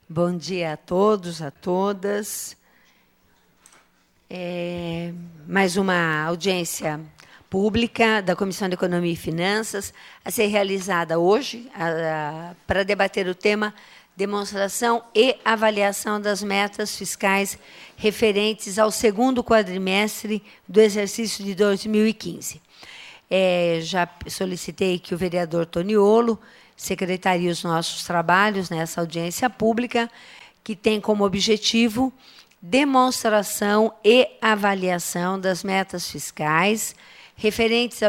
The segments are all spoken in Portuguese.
Bom dia a todos, a todas. Mais uma audiência pública da Comissão de Economia e Finanças a ser realizada hoje para debater o tema demonstração e avaliação das metas fiscais referentes ao segundo quadrimestre do exercício de 2015. Já solicitei que o vereador Toniolo secretaria os nossos trabalhos nessa audiência pública, que tem como objetivo demonstração e avaliação das metas fiscais referentes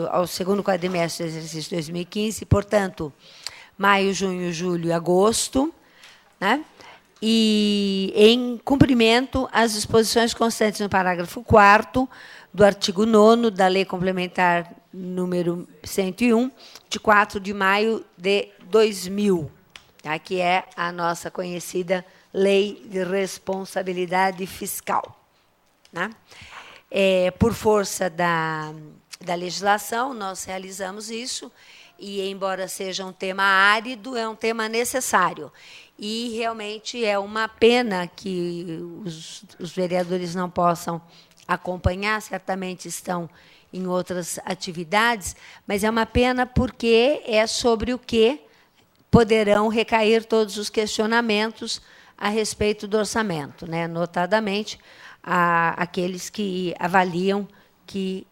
ao segundo quadrimestre do exercício 2015, portanto, maio, junho, julho e agosto, né? E em cumprimento às disposições constantes no parágrafo 4º do artigo 9º da Lei Complementar número 101, de 4 de maio de 2000, tá? Que é a nossa conhecida Lei de Responsabilidade Fiscal. Né? Por força da legislação, nós realizamos isso, e, embora seja um tema árido, é um tema necessário. E, realmente, é uma pena que os vereadores não possam acompanhar, certamente estão em outras atividades, mas é uma pena porque é sobre o que poderão recair todos os questionamentos a respeito do orçamento, né? Notadamente, aqueles que avaliam que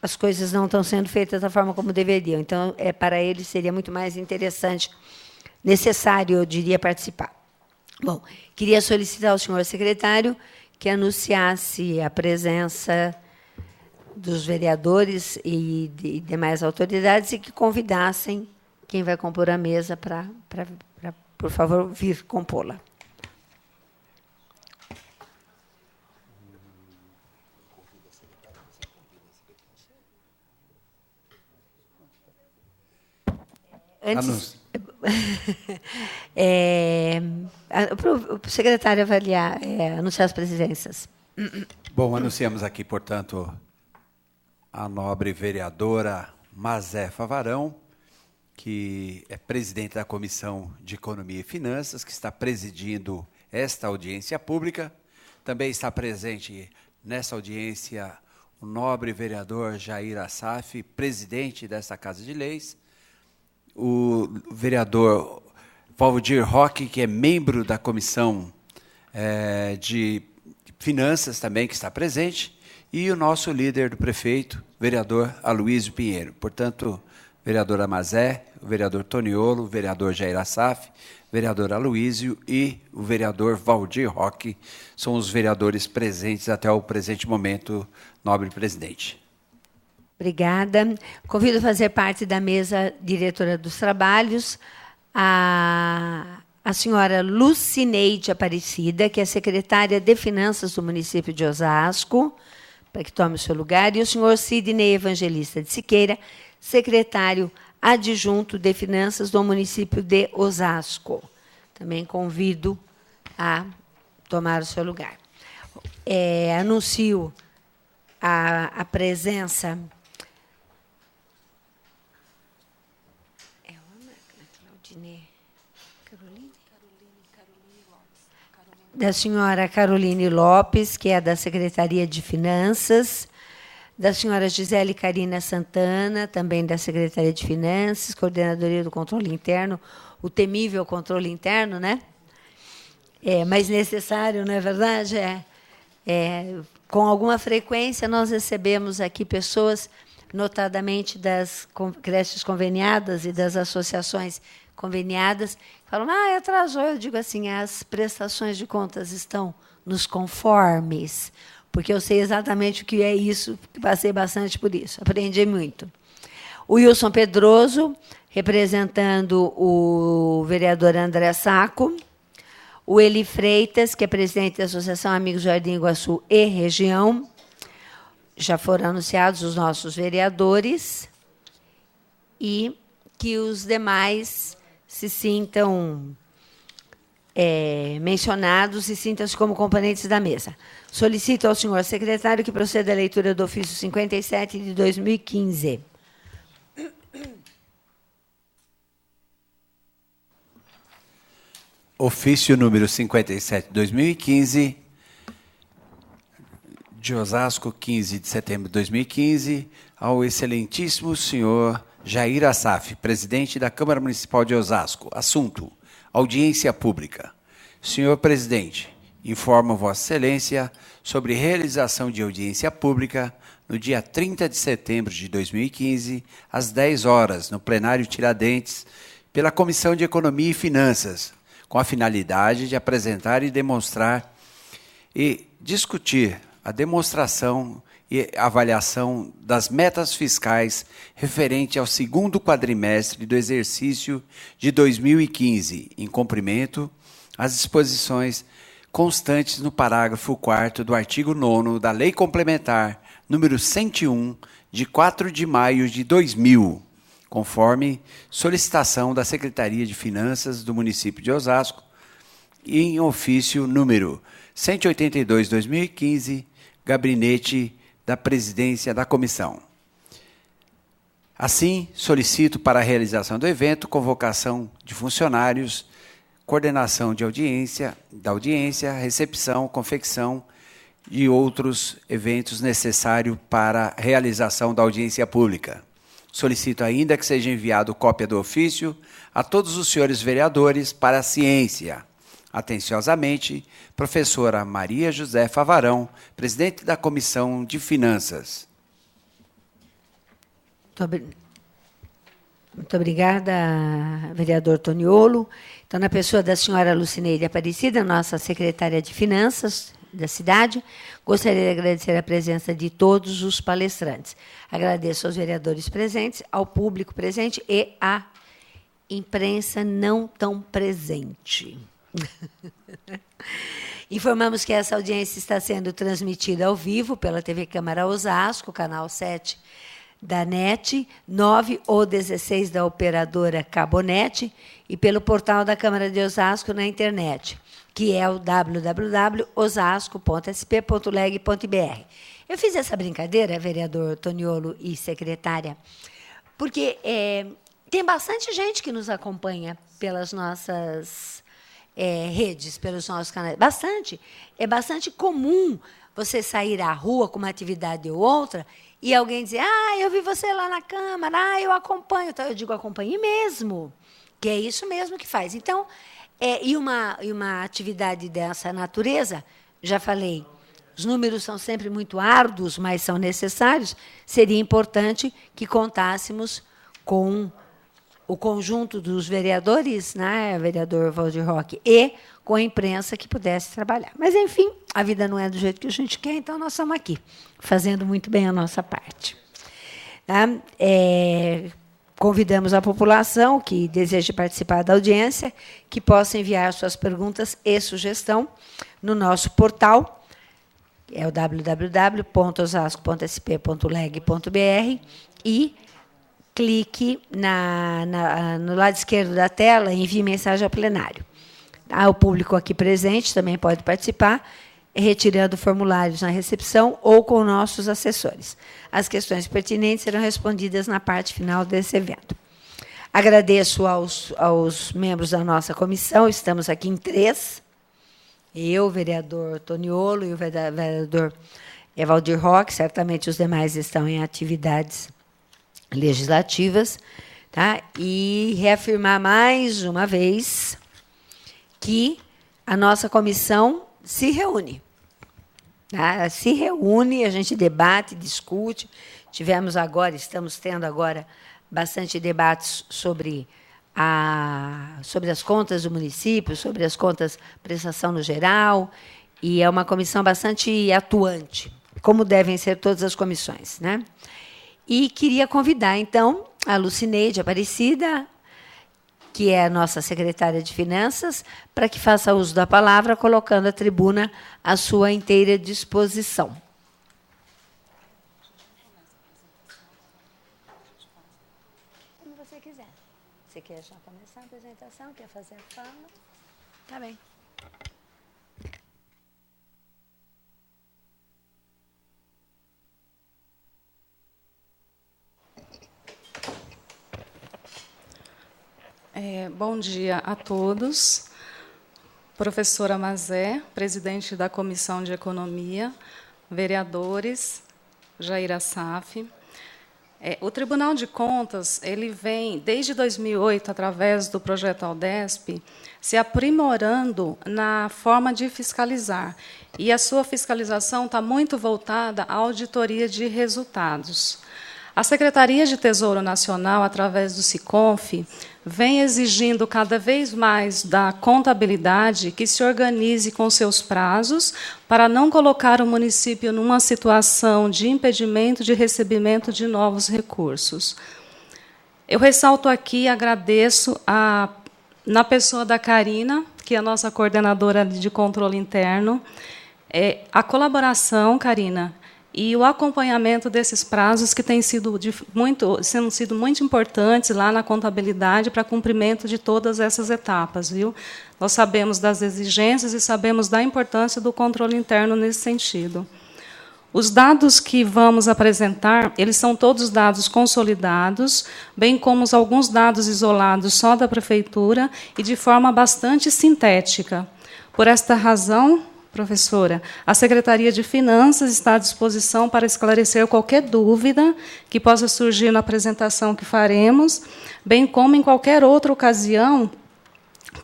as coisas não estão sendo feitas da forma como deveriam. Então, para eles seria muito mais interessante, necessário, eu diria, participar. Bom, queria solicitar ao senhor secretário que anunciasse a presença dos vereadores e de demais autoridades e que convidassem quem vai compor a mesa para, por favor, vir compô-la. Antes, o secretário anunciar as presenças. Bom, anunciamos aqui, portanto, a nobre vereadora Mazé Favarão, que é presidente da Comissão de Economia e Finanças, que está presidindo esta audiência pública. Também está presente nessa audiência o nobre vereador Jair Assaf, presidente dessa Casa de Leis, o vereador Valdir Roque, que é membro da Comissão de Finanças também, que está presente, e o nosso líder do prefeito, vereador Aloísio Pinheiro. Portanto, vereadora Mazé, o vereador Toniolo, o vereador Jair Assaf, vereador Aloísio e o vereador Valdir Roque são os vereadores presentes até o presente momento, nobre presidente. Obrigada. Convido a fazer parte da mesa diretora dos trabalhos a senhora Lucineide Aparecida, que é secretária de Finanças do município de Osasco, para que tome o seu lugar, e o senhor Sidney Evangelista de Siqueira, secretário adjunto de Finanças do município de Osasco. Também convido a tomar o seu lugar. Anuncio a presença da senhora Caroline Lopes, que é da Secretaria de Finanças, da senhora Gisele Carina Santana, também da Secretaria de Finanças, Coordenadoria do Controle Interno, o temível controle interno, né? Mas necessário, não é verdade? Com alguma frequência, nós recebemos aqui pessoas, notadamente das creches conveniadas e das associações conveniadas, falam, atrasou. Eu digo assim, as prestações de contas estão nos conformes, porque eu sei exatamente o que é isso, passei bastante por isso, aprendi muito. O Wilson Pedroso, representando o vereador André Sacco, o Eli Freitas, que é presidente da Associação Amigos Jardim Iguaçu e Região, já foram anunciados os nossos vereadores, e que os demais se sintam mencionados e sintam-se como componentes da mesa. Solicito ao senhor secretário que proceda à leitura do ofício 57 de 2015. Ofício número 57/2015, de Osasco, 15 de setembro de 2015, ao excelentíssimo senhor Jair Assaf, presidente da Câmara Municipal de Osasco. Assunto: audiência pública. Senhor presidente, informo Vossa Excelência sobre realização de audiência pública no dia 30 de setembro de 2015, às 10 horas, no plenário Tiradentes, pela Comissão de Economia e Finanças, com a finalidade de apresentar e demonstrar e discutir a demonstração e avaliação das metas fiscais referente ao segundo quadrimestre do exercício de 2015, em cumprimento às disposições constantes no parágrafo 4º do artigo 9º da Lei Complementar número 101, de 4 de maio de 2000, conforme solicitação da Secretaria de Finanças do município de Osasco, e em ofício número 182/2015, Gabinete da Presidência da Comissão. Assim, solicito para a realização do evento convocação de funcionários, coordenação de da audiência, recepção, confecção e outros eventos necessários para a realização da audiência pública. Solicito ainda que seja enviado cópia do ofício a todos os senhores vereadores para a ciência. Atenciosamente, professora Maria Josefa Varão, presidente da Comissão de Finanças. Muito obrigada, vereador Toniolo. Então, na pessoa da senhora Lucineide Aparecida, nossa secretária de Finanças da cidade, gostaria de agradecer a presença de todos os palestrantes. Agradeço aos vereadores presentes, ao público presente e à imprensa não tão presente. Informamos que essa audiência está sendo transmitida ao vivo pela TV Câmara Osasco, canal 7 da NET, 9 ou 16 da operadora Cabonet, e pelo portal da Câmara de Osasco na internet, que é o www.osasco.sp.leg.br. Eu fiz essa brincadeira, vereador Toniolo e secretária, porque tem bastante gente que nos acompanha pelas nossas redes, pelos nossos canais. Bastante. É bastante comum você sair à rua com uma atividade ou outra e alguém dizer: eu vi você lá na Câmara, eu acompanho. Então, eu digo: acompanhe mesmo, que é isso mesmo que faz. Então, e uma atividade dessa natureza, já falei, os números são sempre muito árduos, mas são necessários. Seria importante que contássemos com o conjunto dos vereadores, né, vereador Valdir Roque, e com a imprensa que pudesse trabalhar. Mas, enfim, a vida não é do jeito que a gente quer, então nós estamos aqui, fazendo muito bem a nossa parte. Tá? Convidamos a população que deseja participar da audiência, que possa enviar suas perguntas e sugestão no nosso portal, é o www.osasco.sp.leg.br, e clique no lado esquerdo da tela e envie mensagem ao plenário. O público aqui presente também pode participar, retirando formulários na recepção ou com nossos assessores. As questões pertinentes serão respondidas na parte final desse evento. Agradeço aos membros da nossa comissão, estamos aqui em 3, eu, o vereador Toniolo e o vereador Valdir Roque, certamente os demais estão em atividades legislativas, tá? E reafirmar mais uma vez que a nossa comissão se reúne. Tá? Se reúne, a gente debate, discute. Estamos tendo agora bastante debates sobre as contas do município, sobre as contas prestação no geral, e é uma comissão bastante atuante, como devem ser todas as comissões, né? E queria convidar, então, a Lucineide Aparecida, que é a nossa secretária de Finanças, para que faça uso da palavra, colocando a tribuna à sua inteira disposição. Como você quiser. Você quer já começar a apresentação? Quer fazer a fala? Tá bem. Bom dia a todos. Professora Mazé, presidente da Comissão de Economia, vereadores, Jair Assaf. O Tribunal de Contas ele vem, desde 2008, através do projeto Aldesp, se aprimorando na forma de fiscalizar. E a sua fiscalização está muito voltada à auditoria de resultados. A Secretaria de Tesouro Nacional, através do SICONF, vem exigindo cada vez mais da contabilidade que se organize com seus prazos para não colocar o município numa situação de impedimento de recebimento de novos recursos. Eu ressalto aqui e agradeço, na pessoa da Karina, que é a nossa coordenadora de controle interno, a colaboração, Karina, e o acompanhamento desses prazos que têm sido muito importantes lá na contabilidade para cumprimento de todas essas etapas. Viu? Nós sabemos das exigências e sabemos da importância do controle interno nesse sentido. Os dados que vamos apresentar, eles são todos dados consolidados, bem como alguns dados isolados só da Prefeitura e de forma bastante sintética. Por esta razão, professora, a Secretaria de Finanças está à disposição para esclarecer qualquer dúvida que possa surgir na apresentação que faremos, bem como em qualquer outra ocasião,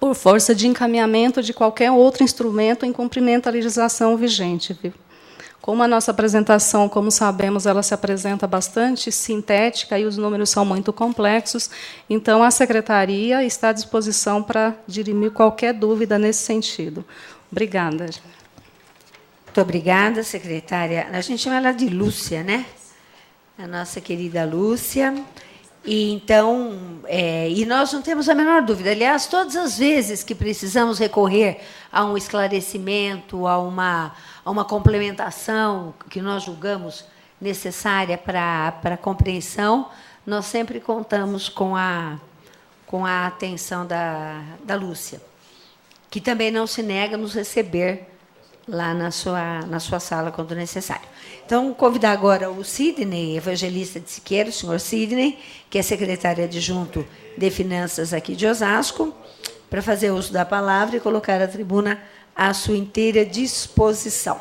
por força de encaminhamento de qualquer outro instrumento em cumprimento à legislação vigente. Viu? Como a nossa apresentação, como sabemos, ela se apresenta bastante sintética e os números são muito complexos, então a Secretaria está à disposição para dirimir qualquer dúvida nesse sentido. Obrigada. Muito obrigada, secretária. A gente chama ela de Lúcia, né? A nossa querida Lúcia. E, então, e nós não temos a menor dúvida. Aliás, todas as vezes que precisamos recorrer a um esclarecimento, a uma complementação que nós julgamos necessária para a compreensão, nós sempre contamos com a atenção da Lúcia, que também não se nega a nos receber lá na sua sala, quando necessário. Então, convidar agora o Sidney, evangelista de Siqueira, o senhor Sidney, que é secretário adjunto de Finanças aqui de Osasco, para fazer uso da palavra e colocar a tribuna à sua inteira disposição.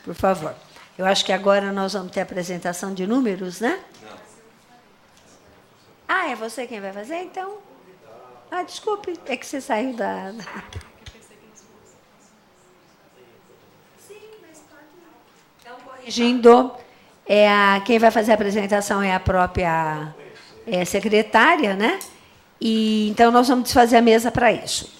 Por favor. Eu acho que agora nós vamos ter a apresentação de números, né? Ah, é você quem vai fazer, então? Ah, desculpe, é que você saiu da... Corrigindo, quem vai fazer a apresentação é a própria secretária, né? E então nós vamos desfazer a mesa para isso.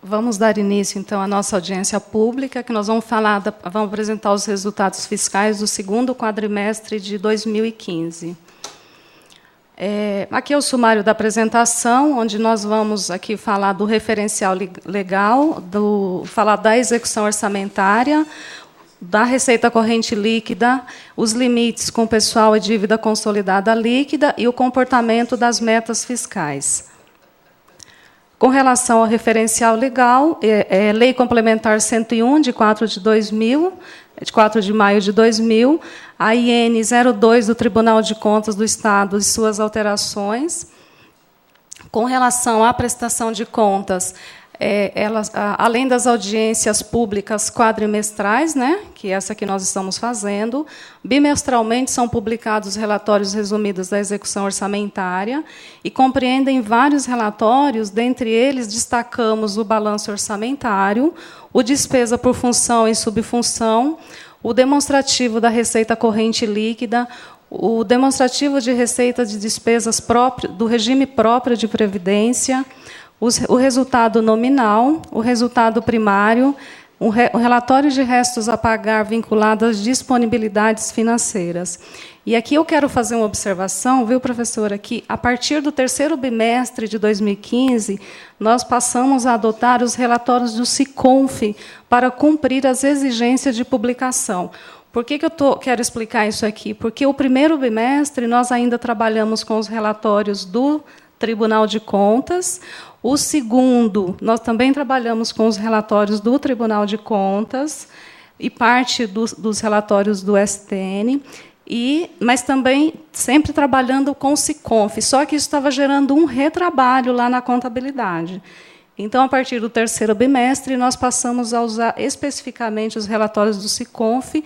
Vamos dar início, então, à nossa audiência pública, que nós vamos apresentar os resultados fiscais do segundo quadrimestre de 2015. Aqui é o sumário da apresentação, onde nós vamos aqui falar do referencial legal, falar da execução orçamentária, da receita corrente líquida, os limites com pessoal e dívida consolidada líquida e o comportamento das metas fiscais. Com relação ao referencial legal, Lei Complementar 101, de 4 de maio de 2000, a IN 02 do Tribunal de Contas do Estado e suas alterações. Com relação à prestação de contas, além das audiências públicas quadrimestrais, né, que é essa que nós estamos fazendo, bimestralmente são publicados relatórios resumidos da execução orçamentária e compreendem vários relatórios, dentre eles destacamos o balanço orçamentário, o despesa por função e subfunção, o demonstrativo da receita corrente líquida, o demonstrativo de receita de despesas próprio, do regime próprio de previdência, o resultado nominal, o resultado primário, o relatório de restos a pagar vinculado às disponibilidades financeiras. E aqui eu quero fazer uma observação, viu, professora, que a partir do terceiro bimestre de 2015, nós passamos a adotar os relatórios do SICONF para cumprir as exigências de publicação. Por que eu quero explicar isso aqui? Porque o primeiro bimestre nós ainda trabalhamos com os relatórios do Tribunal de Contas. O segundo, nós também trabalhamos com os relatórios do Tribunal de Contas e parte dos relatórios do STN, mas também sempre trabalhando com o SICONF, só que isso estava gerando um retrabalho lá na contabilidade. Então, a partir do terceiro bimestre, nós passamos a usar especificamente os relatórios do SICONF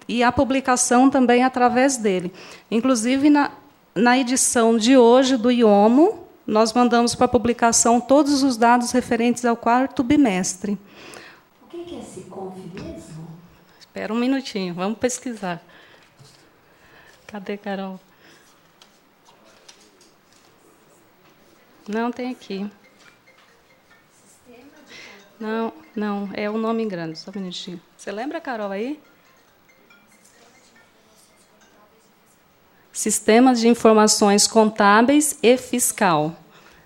e a publicação também através dele. Inclusive, na edição de hoje do IOMO, nós mandamos para publicação todos os dados referentes ao quarto bimestre. O que é SICONF mesmo? Espera um minutinho, vamos pesquisar. Cadê, Carol? Não, tem aqui. Não, é o nome grande, só um minutinho. Você lembra, Carol, aí? Sistemas de informações contábeis e fiscal.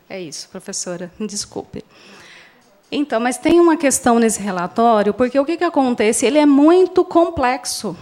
É isso, professora, me desculpe. Então, mas tem uma questão nesse relatório, porque o que acontece? Ele é muito complexo.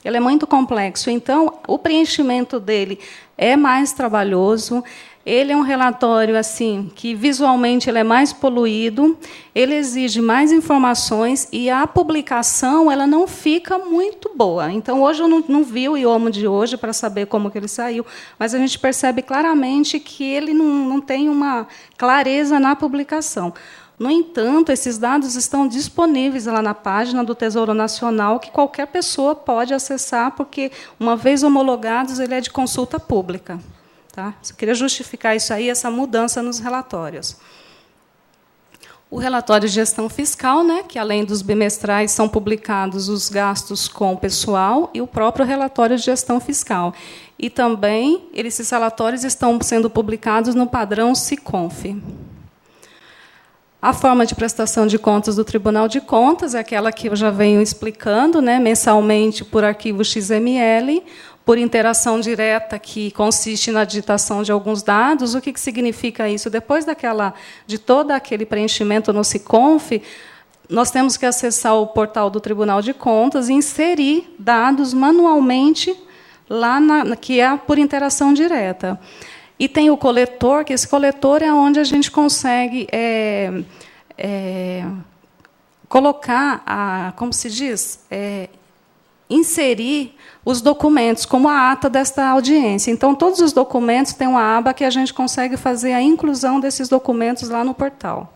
Ele é muito complexo. Então, o preenchimento dele é mais trabalhoso. Ele é um relatório assim que visualmente ele é mais poluído, ele exige mais informações e a publicação ela não fica muito boa. Então, hoje eu não vi o IOMO de hoje para saber como que ele saiu, mas a gente percebe claramente que ele não tem uma clareza na publicação. No entanto, esses dados estão disponíveis lá na página do Tesouro Nacional, que qualquer pessoa pode acessar, porque, uma vez homologados, ele é de consulta pública. Tá? Eu queria justificar isso aí, essa mudança nos relatórios. O relatório de gestão fiscal, né, que, além dos bimestrais, são publicados os gastos com o pessoal e o próprio relatório de gestão fiscal. E também, esses relatórios estão sendo publicados no padrão SICONF. A forma de prestação de contas do Tribunal de Contas é aquela que eu já venho explicando, né, mensalmente por arquivo XML, por interação direta, que consiste na digitação de alguns dados. O que significa isso? Depois de todo aquele preenchimento no SICONF, nós temos que acessar o portal do Tribunal de Contas e inserir dados manualmente, lá que é por interação direta. E tem o coletor, que esse coletor é onde a gente consegue colocar, como se diz, inserir os documentos, como a ata desta audiência. Então, todos os documentos têm uma aba que a gente consegue fazer a inclusão desses documentos lá no portal.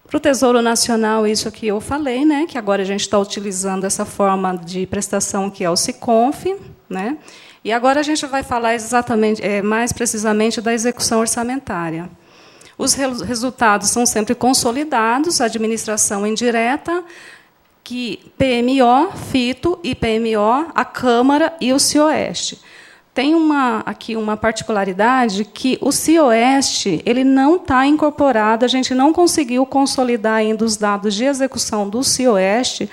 Para o Tesouro Nacional, isso que eu falei, né, que agora a gente está utilizando essa forma de prestação que é o SICONF, né, e agora a gente vai falar exatamente, mais precisamente da execução orçamentária. Os resultados são sempre consolidados, a administração indireta, que PMO, FITO, IPMO, a Câmara e o CIOeste. Tem aqui uma particularidade que o CIOeste ele não está incorporado, a gente não conseguiu consolidar ainda os dados de execução do CIOeste,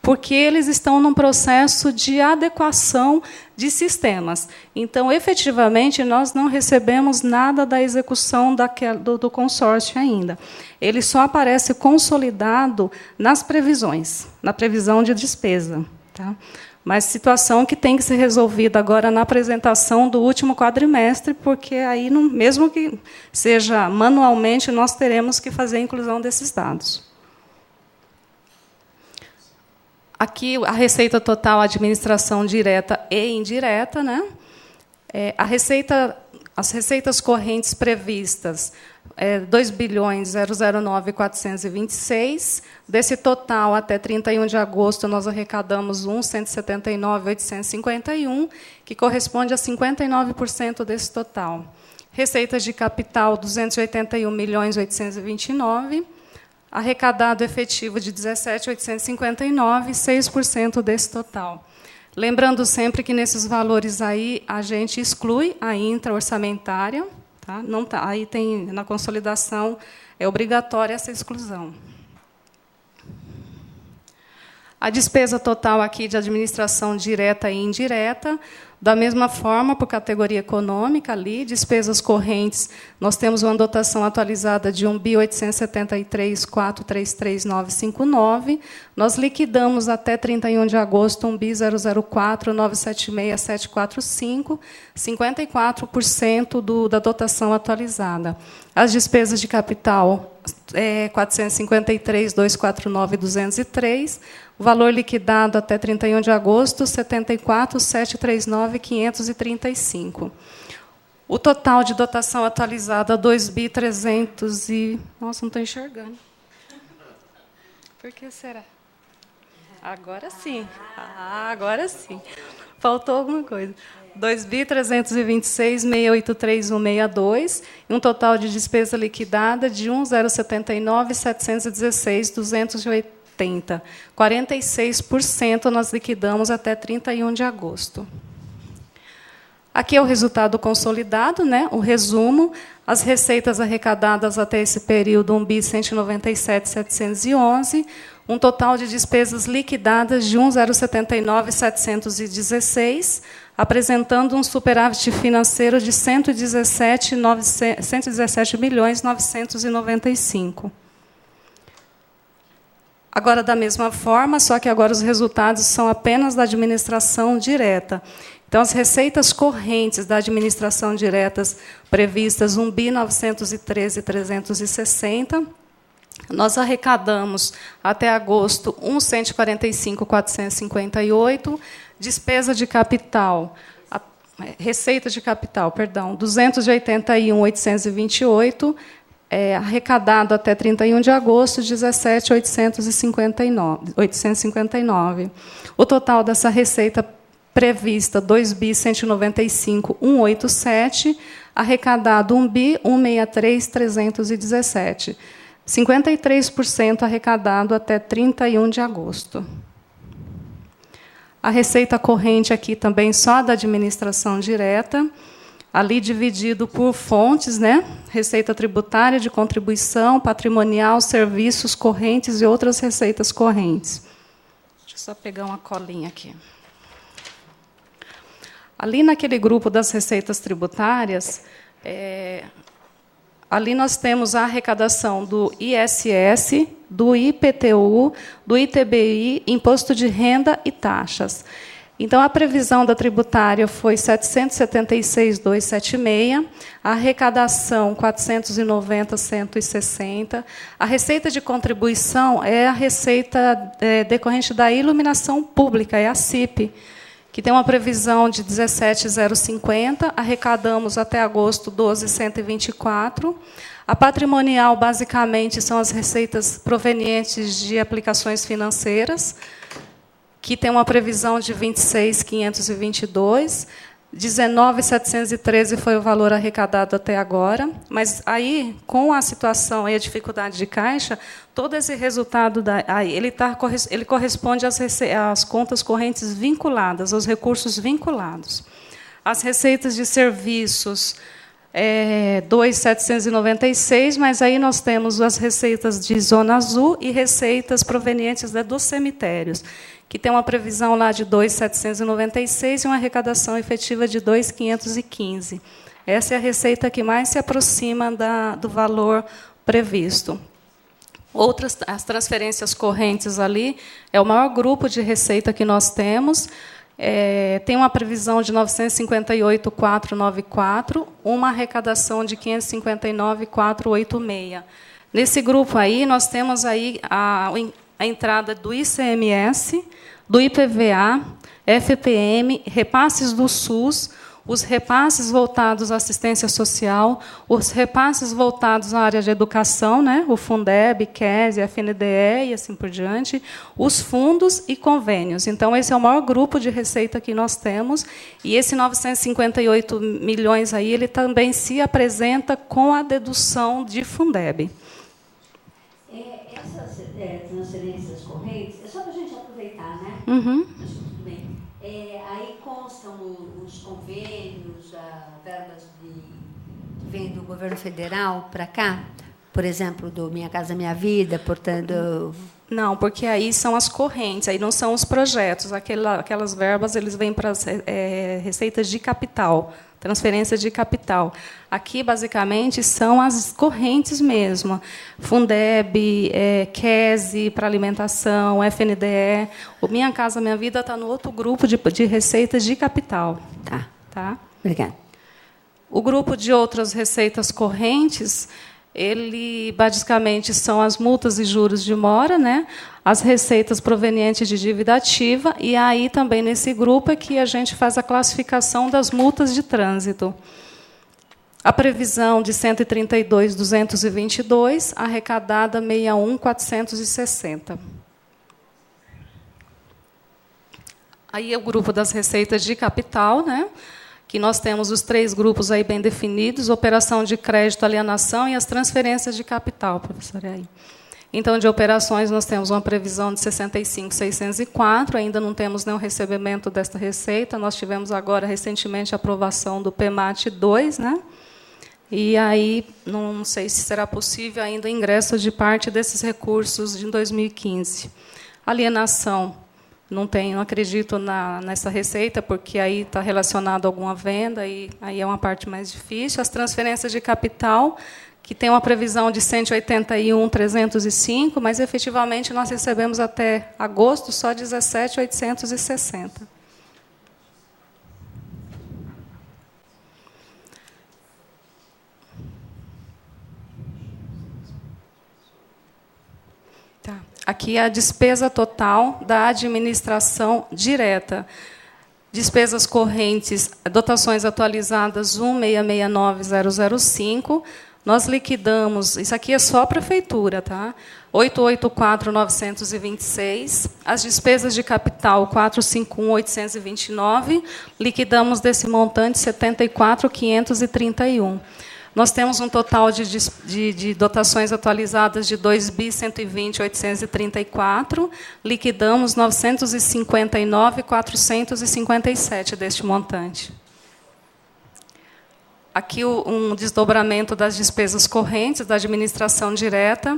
porque eles estão num processo de adequação de sistemas. Então, efetivamente, nós não recebemos nada da execução do consórcio ainda. Ele só aparece consolidado nas previsões, na previsão de despesa. Tá? Mas situação que tem que ser resolvida agora na apresentação do último quadrimestre, porque aí, mesmo que seja manualmente, nós teremos que fazer a inclusão desses dados. Aqui, a receita total, administração direta e indireta. Né? As receitas correntes previstas, 2.009.426. Desse total, até 31 de agosto, nós arrecadamos 179.851, que corresponde a 59% desse total. Receitas de capital, 281.829. Arrecadado efetivo de 17.859, 6% desse total. Lembrando sempre que nesses valores aí a gente exclui a intra-orçamentária, tá? Não tá, aí tem na consolidação é obrigatória essa exclusão. A despesa total aqui de administração direta e indireta, da mesma forma, por categoria econômica, ali, despesas correntes, nós temos uma dotação atualizada de 1.873.433.959. Nós liquidamos até 31 de agosto 1.004.976.745, 54% da dotação atualizada. As despesas de capital, 453.249.203. O valor liquidado até 31 de agosto, 74.739.535. O total de dotação atualizada, 2.300 e... Nossa, não estou enxergando. Por que será? Agora sim. Agora sim. Faltou alguma coisa. 2.326.683.162 e um total de despesa liquidada de 1.079.716.280. 46% nós liquidamos até 31 de agosto. Aqui é o resultado consolidado, né? O resumo. As receitas arrecadadas até esse período, 1.197.711, um total de despesas liquidadas de 1.079.716, apresentando um superávit financeiro de 117.995. Agora, da mesma forma, só que agora os resultados são apenas da administração direta. Então, as receitas correntes da administração diretas previstas, 1.913.360, nós arrecadamos até agosto 1.145.458, despesa de capital, receita de capital, perdão, 281.828, arrecadado até 31 de agosto, 17.859. O total dessa receita prevista, 2.195.187, arrecadado 1.163.317. 53% arrecadado até 31 de agosto. A receita corrente aqui também só da administração direta, ali dividido por fontes, né? Receita tributária, de contribuição, patrimonial, serviços correntes e outras receitas correntes. Deixa eu só pegar uma colinha aqui. Ali naquele grupo das receitas tributárias, ali nós temos a arrecadação do ISS, do IPTU, do ITBI, imposto de renda e taxas. Então, a previsão da tributária foi 776.276, a arrecadação 490.160, a receita de contribuição é a receita decorrente da iluminação pública, é a CIP, que tem uma previsão de 17.050, arrecadamos até agosto 12.124. A patrimonial, basicamente, são as receitas provenientes de aplicações financeiras, que tem uma previsão de 26.522, 19.713 foi o valor arrecadado até agora, mas aí, com a situação e a dificuldade de caixa, todo esse resultado ele corresponde às contas correntes vinculadas, aos recursos vinculados. As receitas de serviços, 2.796, mas aí nós temos as receitas de Zona Azul e receitas provenientes dos cemitérios, que tem uma previsão lá de 2.796 e uma arrecadação efetiva de 2.515. Essa é a receita que mais se aproxima do valor previsto. As transferências correntes ali é o maior grupo de receita que nós temos. Tem uma previsão de 958.494, uma arrecadação de 559.486. Nesse grupo aí, nós temos aí a entrada do ICMS, do IPVA, FPM, repasses do SUS, os repasses voltados à assistência social, os repasses voltados à área de educação, né, o Fundeb, QES, FNDE e assim por diante, os fundos e convênios. Então, esse é o maior grupo de receita que nós temos, e esse 958 milhões aí, ele também se apresenta com a dedução de Fundeb. Essas transferências correntes, é só para a gente aproveitar, né? Uhum. Tudo bem. Aí constam os convênios, verbas que vêm do governo federal para cá? Por exemplo, do Minha Casa Minha Vida, portanto... Não, porque aí são as correntes, aí não são os projetos. Aquelas verbas eles vêm para as receitas de capital, transferência de capital. Aqui, basicamente, são as correntes mesmo. Fundeb, QESE para alimentação, FNDE. O Minha Casa Minha Vida está no outro grupo de receitas de capital. Tá. Obrigada. O grupo de outras receitas correntes... Ele, basicamente, são as multas e juros de mora, né? As receitas provenientes de dívida ativa, e aí também nesse grupo é que a gente faz a classificação das multas de trânsito. A previsão de 132.222, arrecadada 61.460. Aí é o grupo das receitas de capital, né? Que nós temos os 3 grupos aí bem definidos, operação de crédito, alienação e as transferências de capital, professora. Aí. Então, de operações, nós temos uma previsão de 65.604, ainda não temos nenhum recebimento desta receita, nós tivemos agora, recentemente, a aprovação do PMAT 2, né? E aí, não sei se será possível ainda o ingresso de parte desses recursos de 2015. Alienação. Não acredito nessa receita, porque aí está relacionado a alguma venda, e aí é uma parte mais difícil. As transferências de capital, que tem uma previsão de 181.305, mas, efetivamente, nós recebemos até agosto só 17.860. Aqui é a despesa total da administração direta. Despesas correntes, dotações atualizadas 1.669.005. Nós liquidamos, isso aqui é só a prefeitura, tá? 884.926. As despesas de capital 451.829. Liquidamos desse montante 74.531. Nós temos um total de dotações atualizadas de 2.120.834, liquidamos 959.457 deste montante. Aqui um desdobramento das despesas correntes da administração direta.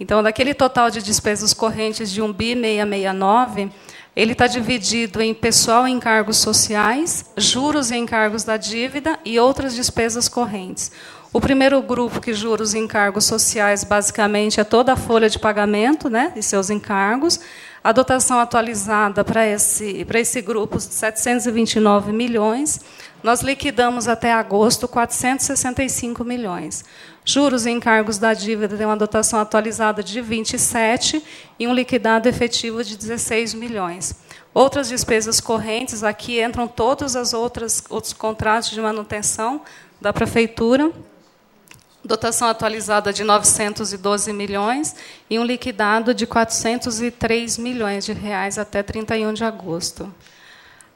Então, daquele total de despesas correntes de 1.669, ele está dividido em pessoal e encargos sociais, juros e encargos da dívida e outras despesas correntes. O primeiro grupo, que juros e encargos sociais, basicamente, é toda a folha de pagamento, né, de seus encargos. A dotação atualizada para esse grupo, 729 milhões. Nós liquidamos até agosto 465 milhões. Juros e encargos da dívida tem uma dotação atualizada de 27 e um liquidado efetivo de 16 milhões. Outras despesas correntes, aqui entram todos outros contratos de manutenção da prefeitura. Dotação atualizada de 912 milhões e um liquidado de 403 milhões de reais até 31 de agosto.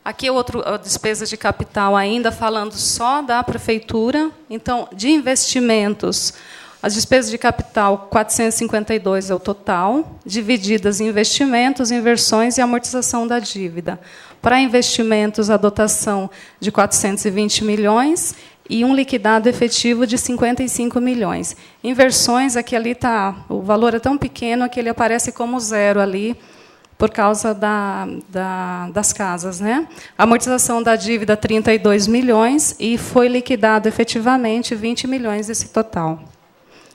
Aqui a despesa de capital ainda, falando só da prefeitura. Então, de investimentos, as despesas de capital, 452 é o total, divididas em investimentos, inversões e amortização da dívida. Para investimentos, a dotação de 420 milhões e um liquidado efetivo de 55 milhões. Inversões, aqui ali tá, o valor é tão pequeno que ele aparece como zero ali, por causa das casas, né? A amortização da dívida, 32 milhões, e foi liquidado efetivamente 20 milhões desse total.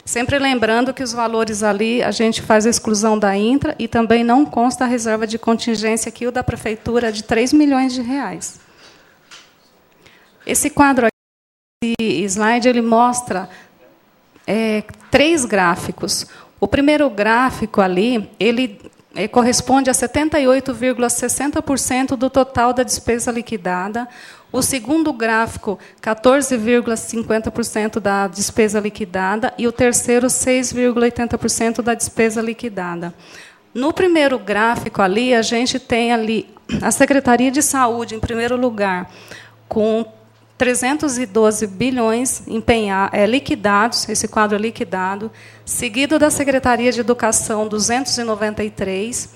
Sempre lembrando que os valores ali, a gente faz a exclusão da intra e também não consta a reserva de contingência aqui, o da prefeitura, de 3 milhões de reais. Esse quadro aqui, esse slide, ele mostra 3 gráficos. O primeiro gráfico ali, ele corresponde a 78,60% do total da despesa liquidada. O segundo gráfico, 14,50% da despesa liquidada. E o terceiro, 6,80% da despesa liquidada. No primeiro gráfico ali, a gente tem ali a Secretaria de Saúde, em primeiro lugar, com 312 bilhões liquidados, esse quadro é liquidado, seguido da Secretaria de Educação, 293,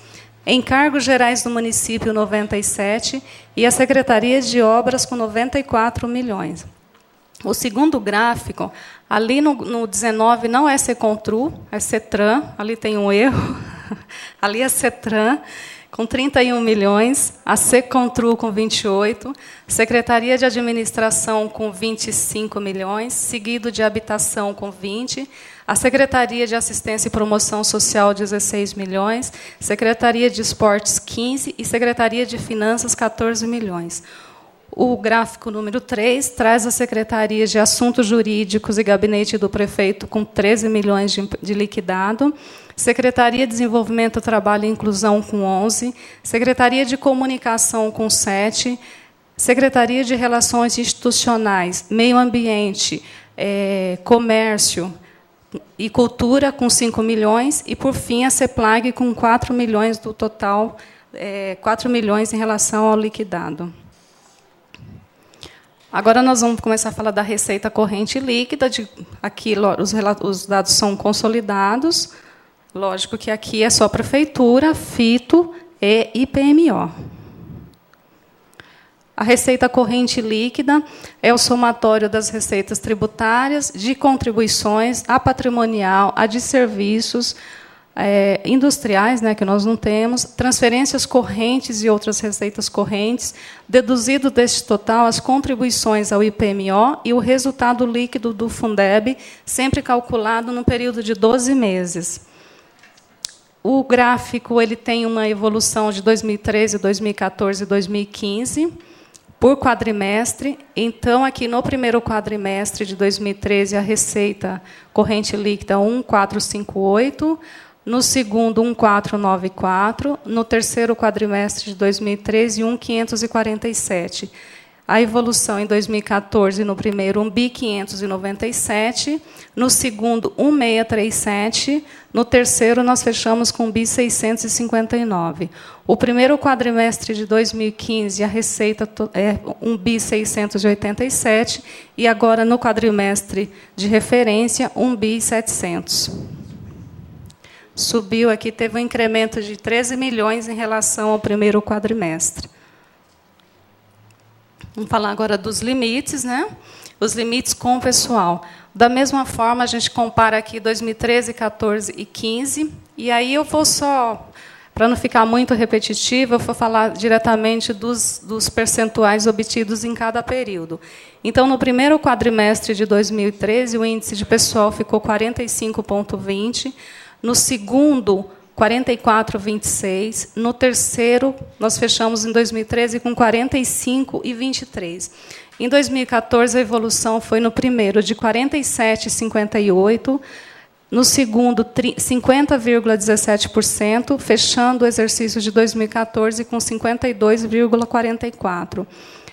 Encargos gerais do município, 97, e a Secretaria de Obras, com 94 milhões. O segundo gráfico, ali no 19, não é Secontru, é Cetran, ali tem um erro, ali é Cetran, com 31 milhões, a Secontru com 28, Secretaria de Administração com 25 milhões, seguido de Habitação com 20, a Secretaria de Assistência e Promoção Social, 16 milhões, Secretaria de Esportes, 15 e Secretaria de Finanças, 14 milhões. O gráfico número 3 traz a Secretaria de Assuntos Jurídicos e Gabinete do Prefeito com 13 milhões de liquidado, Secretaria de Desenvolvimento, Trabalho e Inclusão com 11, Secretaria de Comunicação com 7, Secretaria de Relações Institucionais, Meio Ambiente, Comércio e Cultura com 5 milhões e, por fim, a CEPLAG com 4 milhões do total, 4 milhões em relação ao liquidado. Agora nós vamos começar a falar da receita corrente líquida. Aqui os dados são consolidados. Lógico que aqui é só prefeitura, FITO e IPMO. A receita corrente líquida é o somatório das receitas tributárias, de contribuições, a patrimonial, a de serviços, industriais, né, que nós não temos, transferências correntes e outras receitas correntes, deduzido deste total as contribuições ao IPMO e o resultado líquido do Fundeb, sempre calculado no período de 12 meses. O gráfico ele tem uma evolução de 2013, 2014 e 2015, por quadrimestre. Então, aqui no primeiro quadrimestre de 2013, a receita corrente líquida 1.458, no segundo 1.494, no terceiro quadrimestre de 2013, 1.547. A evolução em 2014, no primeiro, 1.597, no segundo, 1.637, no terceiro, nós fechamos com 1.659. O primeiro quadrimestre de 2015, a receita é 1.687, e agora, no quadrimestre de referência, 1.700. Subiu aqui, teve um incremento de 13 milhões em relação ao primeiro quadrimestre. Vamos falar agora dos limites, né? Os limites com o pessoal. Da mesma forma, a gente compara aqui 2013, 14 e 15. E aí eu vou só, para não ficar muito repetitivo, eu vou falar diretamente dos percentuais obtidos em cada período. Então, no primeiro quadrimestre de 2013, o índice de pessoal ficou 45,20%. No segundo, 44,26. No terceiro, nós fechamos em 2013 com 45,23. Em 2014, a evolução foi no primeiro de 47,58, no segundo, 50,17%, fechando o exercício de 2014 com 52,44%.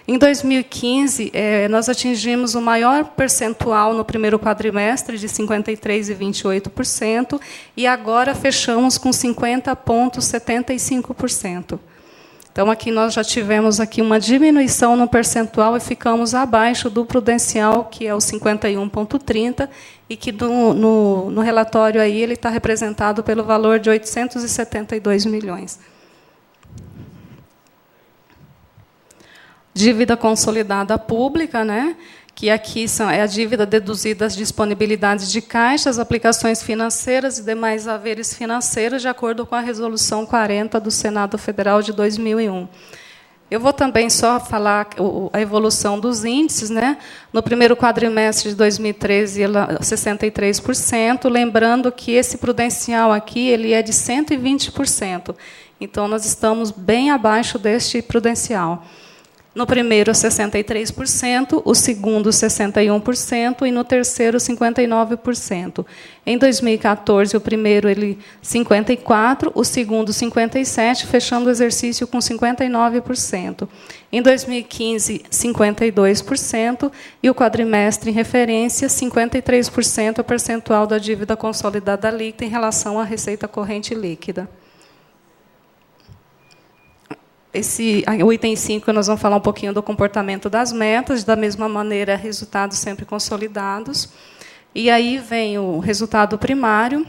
Em 2015, nós atingimos o maior percentual no primeiro quadrimestre, de 53,28%, e agora fechamos com 50,75%. Então, aqui nós já tivemos aqui uma diminuição no percentual e ficamos abaixo do prudencial, que é o 51,30%, e que no relatório aí ele está representado pelo valor de 872 milhões. Dívida consolidada pública, né? Que aqui é a dívida deduzida das disponibilidades de caixa, as aplicações financeiras e demais haveres financeiros, de acordo com a Resolução 40 do Senado Federal de 2001. Eu vou também só falar a evolução dos índices, né? No primeiro quadrimestre de 2013, 63%, lembrando que esse prudencial aqui ele é de 120%. Então, nós estamos bem abaixo deste prudencial. No primeiro, 63%, o segundo, 61%, e no terceiro, 59%. Em 2014, o primeiro, 54%, o segundo, 57%, fechando o exercício com 59%. Em 2015, 52%, e o quadrimestre em referência, 53%, o percentual da dívida consolidada líquida em relação à receita corrente líquida. O item 5, nós vamos falar um pouquinho do comportamento das metas, da mesma maneira, resultados sempre consolidados. E aí vem o resultado primário,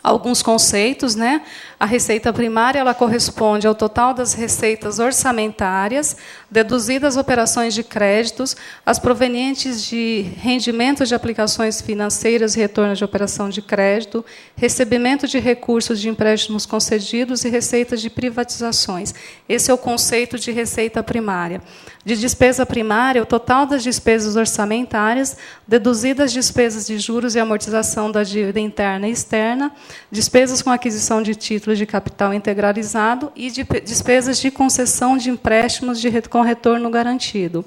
alguns conceitos, né? A receita primária ela corresponde ao total das receitas orçamentárias, deduzidas operações de créditos, as provenientes de rendimentos de aplicações financeiras e retorno de operação de crédito, recebimento de recursos de empréstimos concedidos e receitas de privatizações. Esse é o conceito de receita primária. De despesa primária, o total das despesas orçamentárias, deduzidas despesas de juros e amortização da dívida interna e externa, despesas com aquisição de títulos de capital integralizado e despesas de concessão de empréstimos com retorno garantido.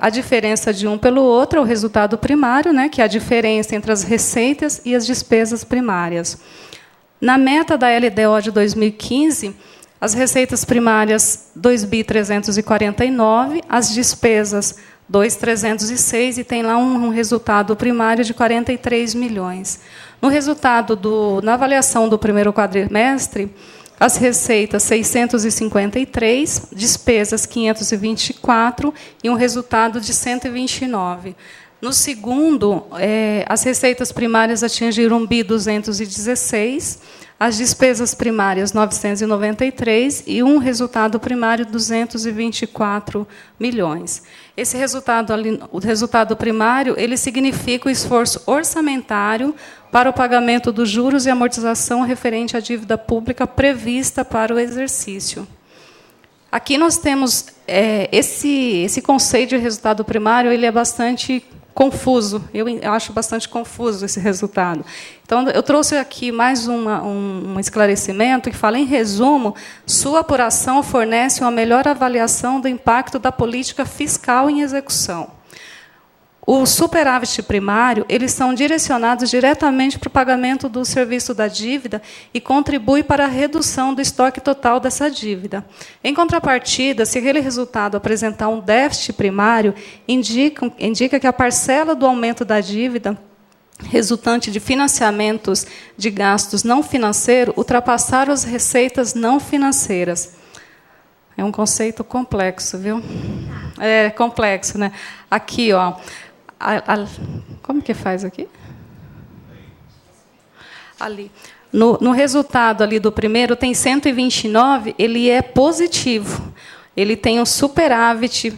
A diferença de um pelo outro é o resultado primário, né, que é a diferença entre as receitas e as despesas primárias. Na meta da LDO de 2015, as receitas primárias 2.349, as despesas 2.306, e tem lá um resultado primário de 43 milhões. No resultado na avaliação do primeiro quadrimestre, as receitas 653, despesas 524 e um resultado de 129. No segundo, as receitas primárias atingiram 1.216, as despesas primárias 993 e um resultado primário 224 milhões. Esse resultado o resultado primário, ele significa o esforço orçamentário para o pagamento dos juros e amortização referente à dívida pública prevista para o exercício. Aqui nós temos esse conceito de resultado primário, ele é bastante confuso. Eu acho bastante confuso esse resultado. Então, eu trouxe aqui mais um esclarecimento que fala, em resumo, sua apuração fornece uma melhor avaliação do impacto da política fiscal em execução. O superávit primário, eles são direcionados diretamente para o pagamento do serviço da dívida e contribui para a redução do estoque total dessa dívida. Em contrapartida, se aquele resultado apresentar um déficit primário, indica que a parcela do aumento da dívida resultante de financiamentos de gastos não financeiros ultrapassaram as receitas não financeiras. É um conceito complexo, viu? É complexo, né? Aqui, ó. Como que faz aqui? Ali. No resultado ali do primeiro, tem 129, ele é positivo. Ele tem um superávit,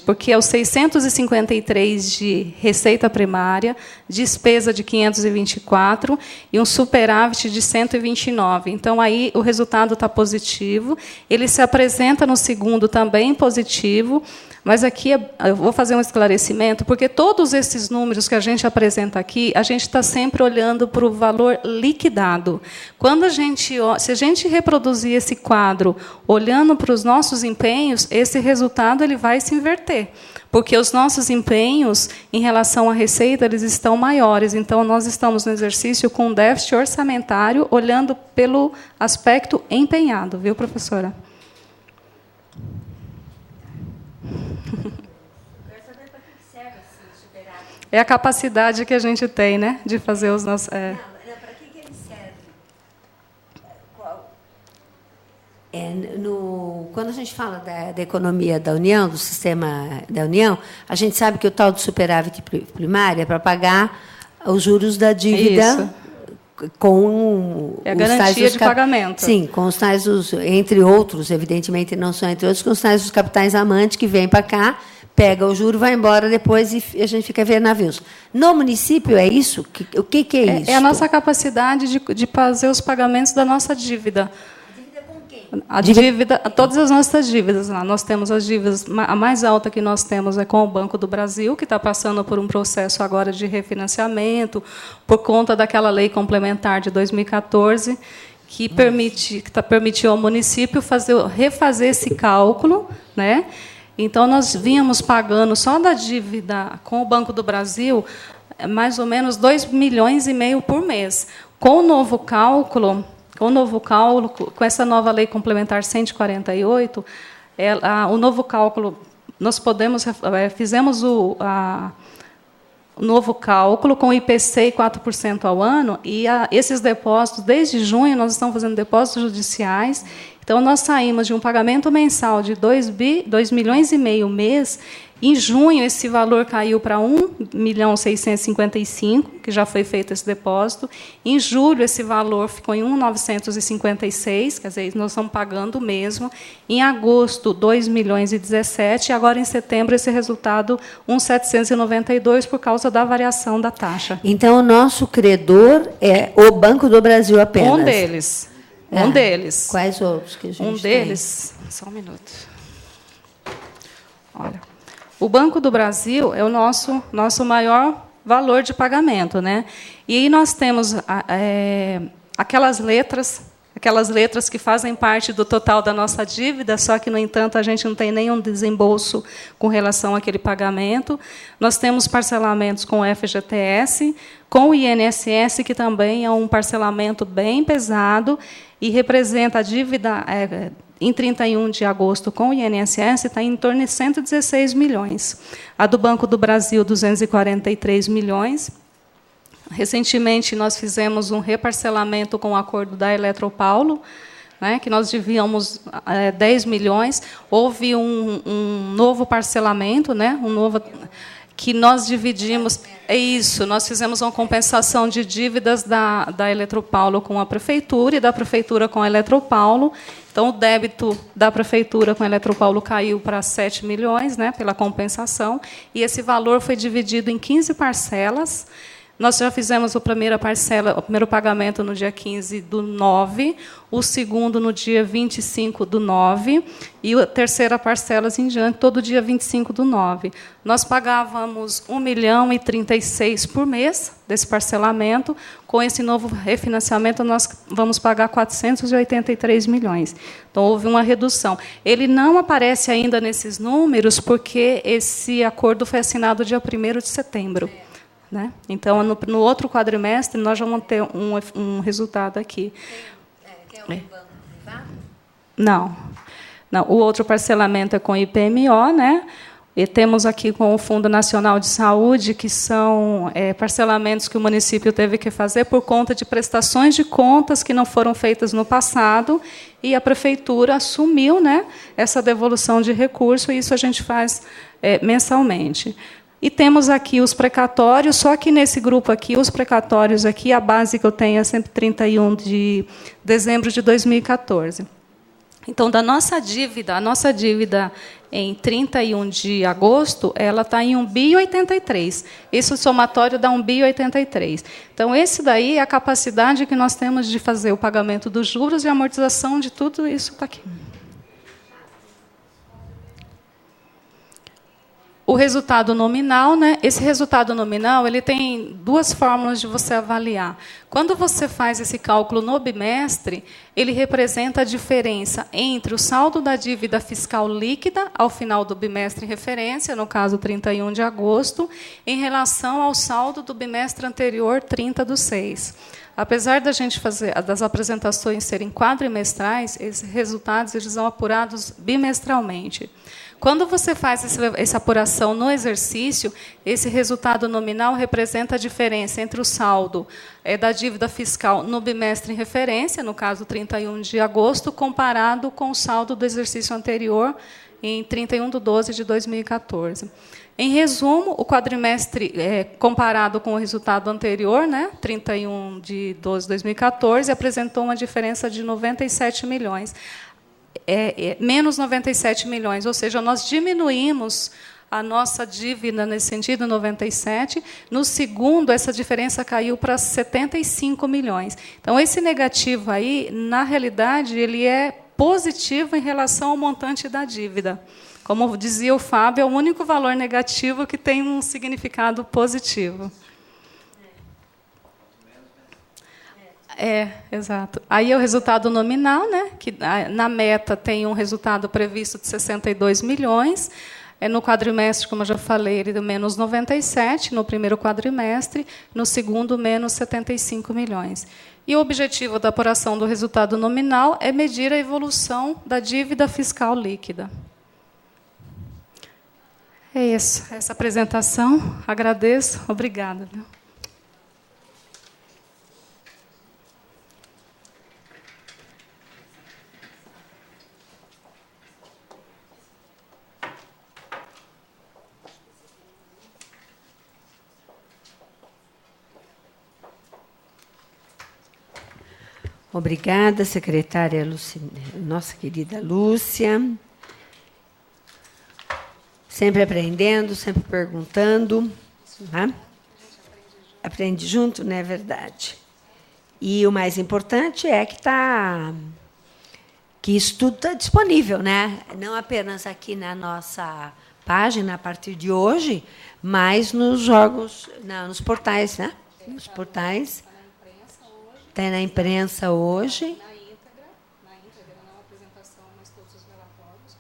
porque é os 653 de receita primária, despesa de 524 e um superávit de 129. Então, aí o resultado está positivo. Ele se apresenta no segundo também positivo, mas aqui eu vou fazer um esclarecimento, porque todos esses números que a gente apresenta aqui, a gente está sempre olhando para o valor liquidado. Se a gente reproduzir esse quadro olhando para os nossos empenhos, esse resultado ele vai se inverter, porque os nossos empenhos em relação à receita eles estão maiores. Então, nós estamos no exercício com um déficit orçamentário olhando pelo aspecto empenhado, viu, professora? É a capacidade que a gente tem, né, de fazer os nossos... Para que ele serve? Quando a gente fala da economia da União, do sistema da União, a gente sabe que o tal do superávit primário é para pagar os juros da dívida. Isso. Com a garantia de pagamento. Sim, com os tais, entre outros, evidentemente não são entre outros, com os tais dos capitais amantes que vêm para cá, pega o juro, vai embora depois e a gente fica vendo navios. No município é isso? O que é isso? É a nossa capacidade de fazer os pagamentos da nossa dívida. Dívida com quem? A dívida, todas as nossas dívidas. Nós temos as dívidas, a mais alta que nós temos é com o Banco do Brasil, que está passando por um processo agora de refinanciamento, por conta daquela lei complementar de 2014, que permitiu ao município refazer esse cálculo, né? Então, nós vínhamos pagando só da dívida com o Banco do Brasil mais ou menos 2,5 milhões por mês. Com o novo cálculo, com essa nova lei complementar 148, o novo cálculo, nós fizemos o novo cálculo com IPC e 4% ao ano, e esses depósitos, desde junho, nós estamos fazendo depósitos judiciais, Então, nós saímos de um pagamento mensal de 2 milhões e meio mês. Em junho, esse valor caiu para 1.655.000, que já foi feito esse depósito. Em julho, esse valor ficou em 1.956, quer dizer, nós estamos pagando mesmo. Em agosto, 2.017.000, e agora, em setembro, esse resultado, 1.792, por causa da variação da taxa. Então, o nosso credor é o Banco do Brasil apenas? Um deles. Um deles. Quais outros que a gente tem? Um deles... Só um minuto. Olha... O Banco do Brasil é o nosso maior valor de pagamento, né? E aí nós temos aquelas letras que fazem parte do total da nossa dívida, só que, no entanto, a gente não tem nenhum desembolso com relação àquele pagamento. Nós temos parcelamentos com o FGTS, com o INSS, que também é um parcelamento bem pesado e representa a dívida... em 31 de agosto, com o INSS, está em torno de 116 milhões. A do Banco do Brasil, 243 milhões. Recentemente, nós fizemos um reparcelamento com o acordo da Eletropaulo, né, que nós devíamos 10 milhões. Houve um novo parcelamento, né, que nós dividimos. É isso, nós fizemos uma compensação de dívidas da Eletropaulo com a Prefeitura e da Prefeitura com a Eletropaulo. Então, o débito da Prefeitura com a Eletropaulo caiu para 7 milhões, né, pela compensação, e esse valor foi dividido em 15 parcelas. Nós já fizemos a primeira parcela, o primeiro pagamento no dia 15/9, o segundo no dia 25/9, e a terceira parcela em diante, todo dia 25/9. Nós pagávamos 1.036.000 por mês desse parcelamento. Com esse novo refinanciamento, nós vamos pagar 483 milhões. Então, houve uma redução. Ele não aparece ainda nesses números, porque esse acordo foi assinado dia 1º de setembro. Né? Então, no outro quadrimestre, nós já vamos ter um resultado aqui. Tem algum banco privado? Não. O outro parcelamento é com o IPMO, né? E temos aqui com o Fundo Nacional de Saúde, que são parcelamentos que o município teve que fazer por conta de prestações de contas que não foram feitas no passado, e a Prefeitura assumiu, né, essa devolução de recurso, e isso a gente faz mensalmente. E temos aqui os precatórios, só que nesse grupo aqui, os precatórios aqui, a base que eu tenho é sempre 31 de dezembro de 2014. Então, a nossa dívida em 31 de agosto, ela está em 1.083. Esse somatório dá 1.083. Então, esse daí é a capacidade que nós temos de fazer o pagamento dos juros e a amortização de tudo isso está aqui. O resultado nominal, né? Esse resultado nominal, ele tem duas fórmulas de você avaliar. Quando você faz esse cálculo no bimestre, ele representa a diferença entre o saldo da dívida fiscal líquida ao final do bimestre em referência, no caso 31 de agosto, em relação ao saldo do bimestre anterior, 30/6. Apesar da gente fazer das apresentações serem quadrimestrais, esses resultados eles são apurados bimestralmente. Quando você faz essa apuração no exercício, esse resultado nominal representa a diferença entre o saldo da dívida fiscal no bimestre em referência, no caso 31 de agosto, comparado com o saldo do exercício anterior, em 31/12 de 2014. Em resumo, o quadrimestre comparado com o resultado anterior, né, 31 de 12 de 2014, apresentou uma diferença de 97 milhões. Menos 97 milhões, ou seja, nós diminuímos a nossa dívida nesse sentido, 97. No segundo, essa diferença caiu para 75 milhões. Então, esse negativo aí, na realidade, ele é positivo em relação ao montante da dívida. Como dizia o Fábio, é o único valor negativo que tem um significado positivo. Exato. Aí é o resultado nominal, né, que na meta tem um resultado previsto de 62 milhões. No quadrimestre, como eu já falei, ele deu menos 97 no primeiro quadrimestre, no segundo, menos 75 milhões. E o objetivo da apuração do resultado nominal é medir a evolução da dívida fiscal líquida. É isso, essa apresentação. Agradeço. Obrigada. Obrigada, secretária nossa querida Lúcia. Sempre aprendendo, sempre perguntando. Né? Aprende junto, não é verdade? E o mais importante é que isso tudo está disponível, né? Não apenas aqui na nossa página a partir de hoje, mas nos órgãos, nos portais, né? Nos portais. Está na imprensa hoje. Na íntegra, não a apresentação, mas todos os relatórios.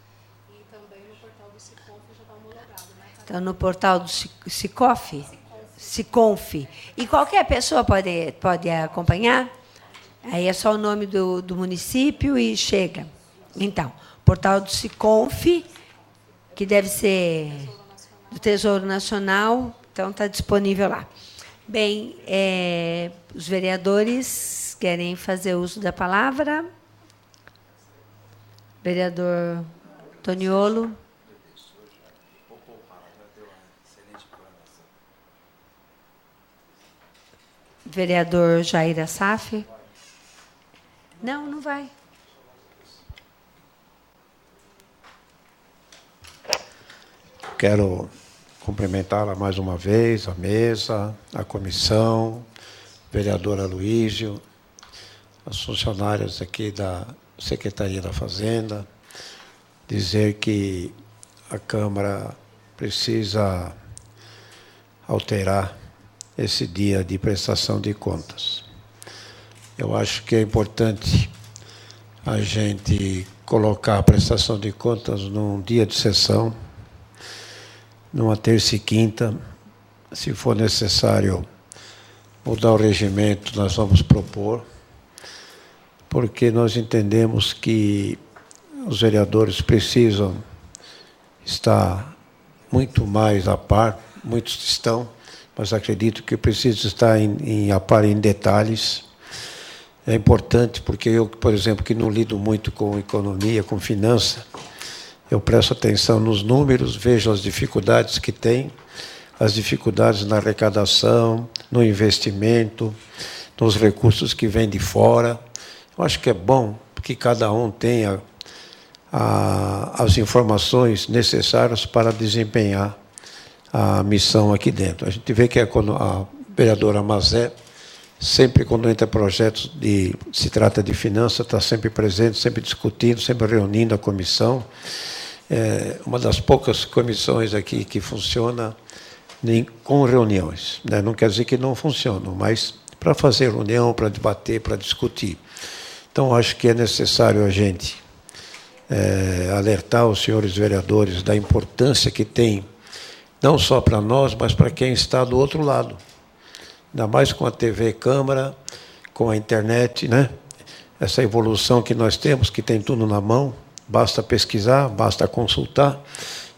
E também no portal do Siconf já está homologado. Né? Então, no portal do Siconf. E qualquer pessoa pode acompanhar? Aí é só o nome do município e chega. Então, portal do Siconf, que deve ser do Tesouro Nacional, então está disponível lá. Bem, os vereadores querem fazer uso da palavra. Vereador Toniolo. Vereador Jair Assaf. Não vai. Quero cumprimentá-la mais uma vez, a mesa, a comissão, vereadora Luísio, as funcionárias aqui da Secretaria da Fazenda, dizer que a Câmara precisa alterar esse dia de prestação de contas. Eu acho que é importante a gente colocar a prestação de contas num dia de sessão, numa terça e quinta. Se for necessário mudar o regimento, nós vamos propor, porque nós entendemos que os vereadores precisam estar muito mais a par, muitos estão, mas acredito que preciso estar a par em detalhes. É importante, porque eu, por exemplo, que não lido muito com economia, com finança, eu presto atenção nos números, vejo as dificuldades que tem, as dificuldades na arrecadação, no investimento, nos recursos que vêm de fora. Eu acho que é bom que cada um tenha as informações necessárias para desempenhar a missão aqui dentro. A gente vê que a vereadora Mazé, sempre quando entra projetos se trata de finanças, está sempre presente, sempre discutindo, sempre reunindo a comissão. É uma das poucas comissões aqui que funciona com reuniões, né? Não quer dizer que não funcionam, mas para fazer reunião, para debater, para discutir. Então, acho que é necessário a gente alertar os senhores vereadores da importância que tem, não só para nós, mas para quem está do outro lado. Ainda mais com a TV Câmara, com a internet, né? Essa evolução que nós temos, que tem tudo na mão, basta pesquisar, basta consultar.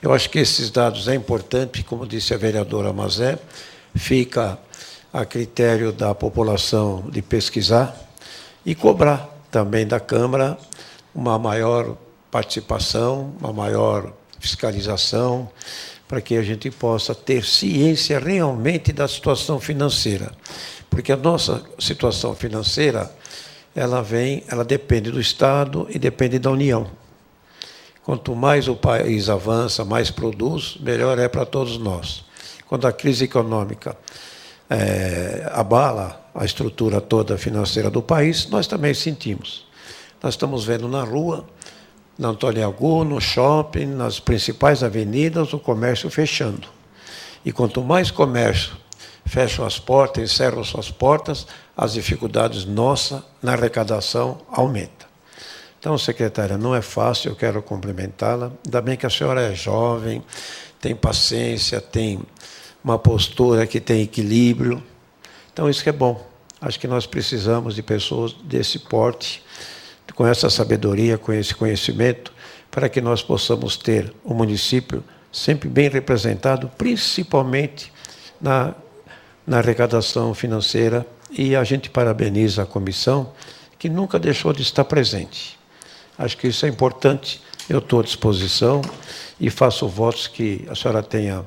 Eu acho que esses dados é importante, como disse a vereadora Mazé, fica a critério da população de pesquisar e cobrar também da Câmara uma maior participação, uma maior fiscalização, para que a gente possa ter ciência realmente da situação financeira. Porque a nossa situação financeira, ela depende do Estado e depende da União. Quanto mais o país avança, mais produz, melhor é para todos nós. Quando a crise econômica abala a estrutura toda financeira do país, nós também sentimos. Nós estamos vendo na rua, na Antônio Agu, no shopping, nas principais avenidas, o comércio fechando. E quanto mais comércio fecham as portas, encerram suas portas, as dificuldades nossas na arrecadação aumentam. Então, secretária, não é fácil, eu quero cumprimentá-la. Ainda bem que a senhora é jovem, tem paciência, tem uma postura que tem equilíbrio. Então, isso que é bom. Acho que nós precisamos de pessoas desse porte, com essa sabedoria, com esse conhecimento, para que nós possamos ter o município sempre bem representado, principalmente na arrecadação financeira. E a gente parabeniza a comissão, que nunca deixou de estar presente. Acho que isso é importante. Eu estou à disposição e faço votos que a senhora tenha,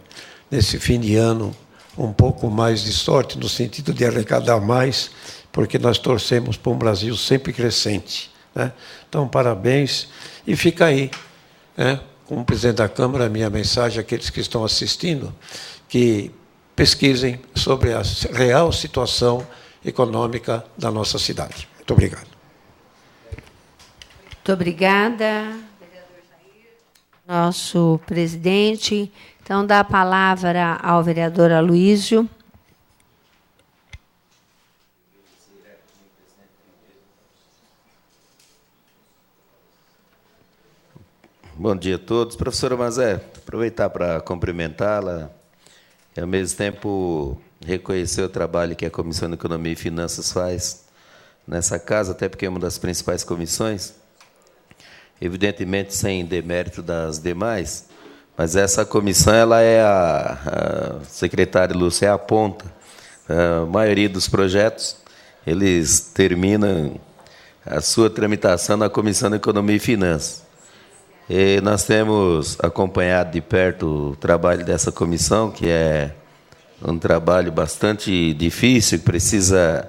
nesse fim de ano, um pouco mais de sorte, no sentido de arrecadar mais, porque nós torcemos para um Brasil sempre crescente, né? Então, parabéns. E fica aí, né? Como presidente da Câmara, a minha mensagem àqueles que estão assistindo, que pesquisem sobre a real situação econômica da nossa cidade. Muito obrigado. Muito obrigada, vereador Jair, nosso presidente. Então, dá a palavra ao vereador Aloísio. Bom dia a todos. Professora Mazé, aproveitar para cumprimentá-la e, ao mesmo tempo, reconhecer o trabalho que a Comissão de Economia e Finanças faz nessa casa, até porque é uma das principais comissões, evidentemente sem demérito das demais, mas essa comissão ela é a secretária Lúcia é a ponta. A maioria dos projetos, eles terminam a sua tramitação na Comissão de Economia e Finanças. E nós temos acompanhado de perto o trabalho dessa comissão, que é um trabalho bastante difícil, que precisa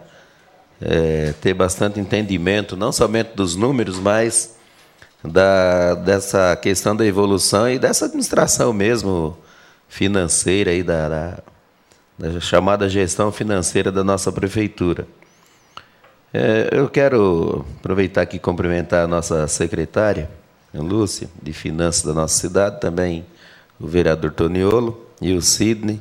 ter bastante entendimento, não somente dos números, mas dessa questão da evolução e dessa administração mesmo financeira, aí, da chamada gestão financeira da nossa prefeitura. Eu quero aproveitar aqui e cumprimentar a nossa secretária, a Lúcia, de Finanças da nossa cidade, também o vereador Toniolo e o Sidney,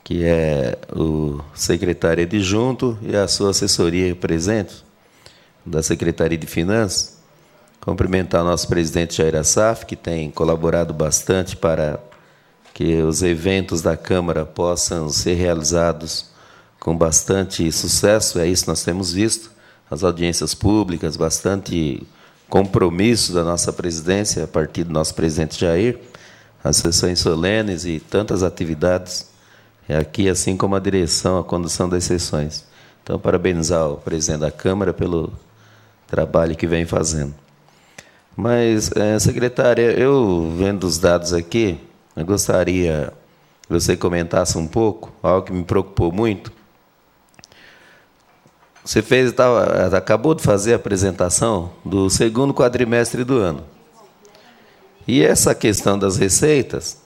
que é o secretário adjunto, e a sua assessoria presente, da Secretaria de Finanças. Cumprimentar o nosso presidente Jair Assaf, que tem colaborado bastante para que os eventos da Câmara possam ser realizados com bastante sucesso. É isso que nós temos visto, as audiências públicas, bastante compromisso da nossa presidência, a partir do nosso presidente Jair, as sessões solenes e tantas atividades aqui, assim como a direção, a condução das sessões. Então, parabenizar o presidente da Câmara pelo trabalho que vem fazendo. Mas, secretária, eu vendo os dados aqui, eu gostaria que você comentasse um pouco, algo que me preocupou muito. Você acabou de fazer a apresentação do segundo quadrimestre do ano. E essa questão das receitas,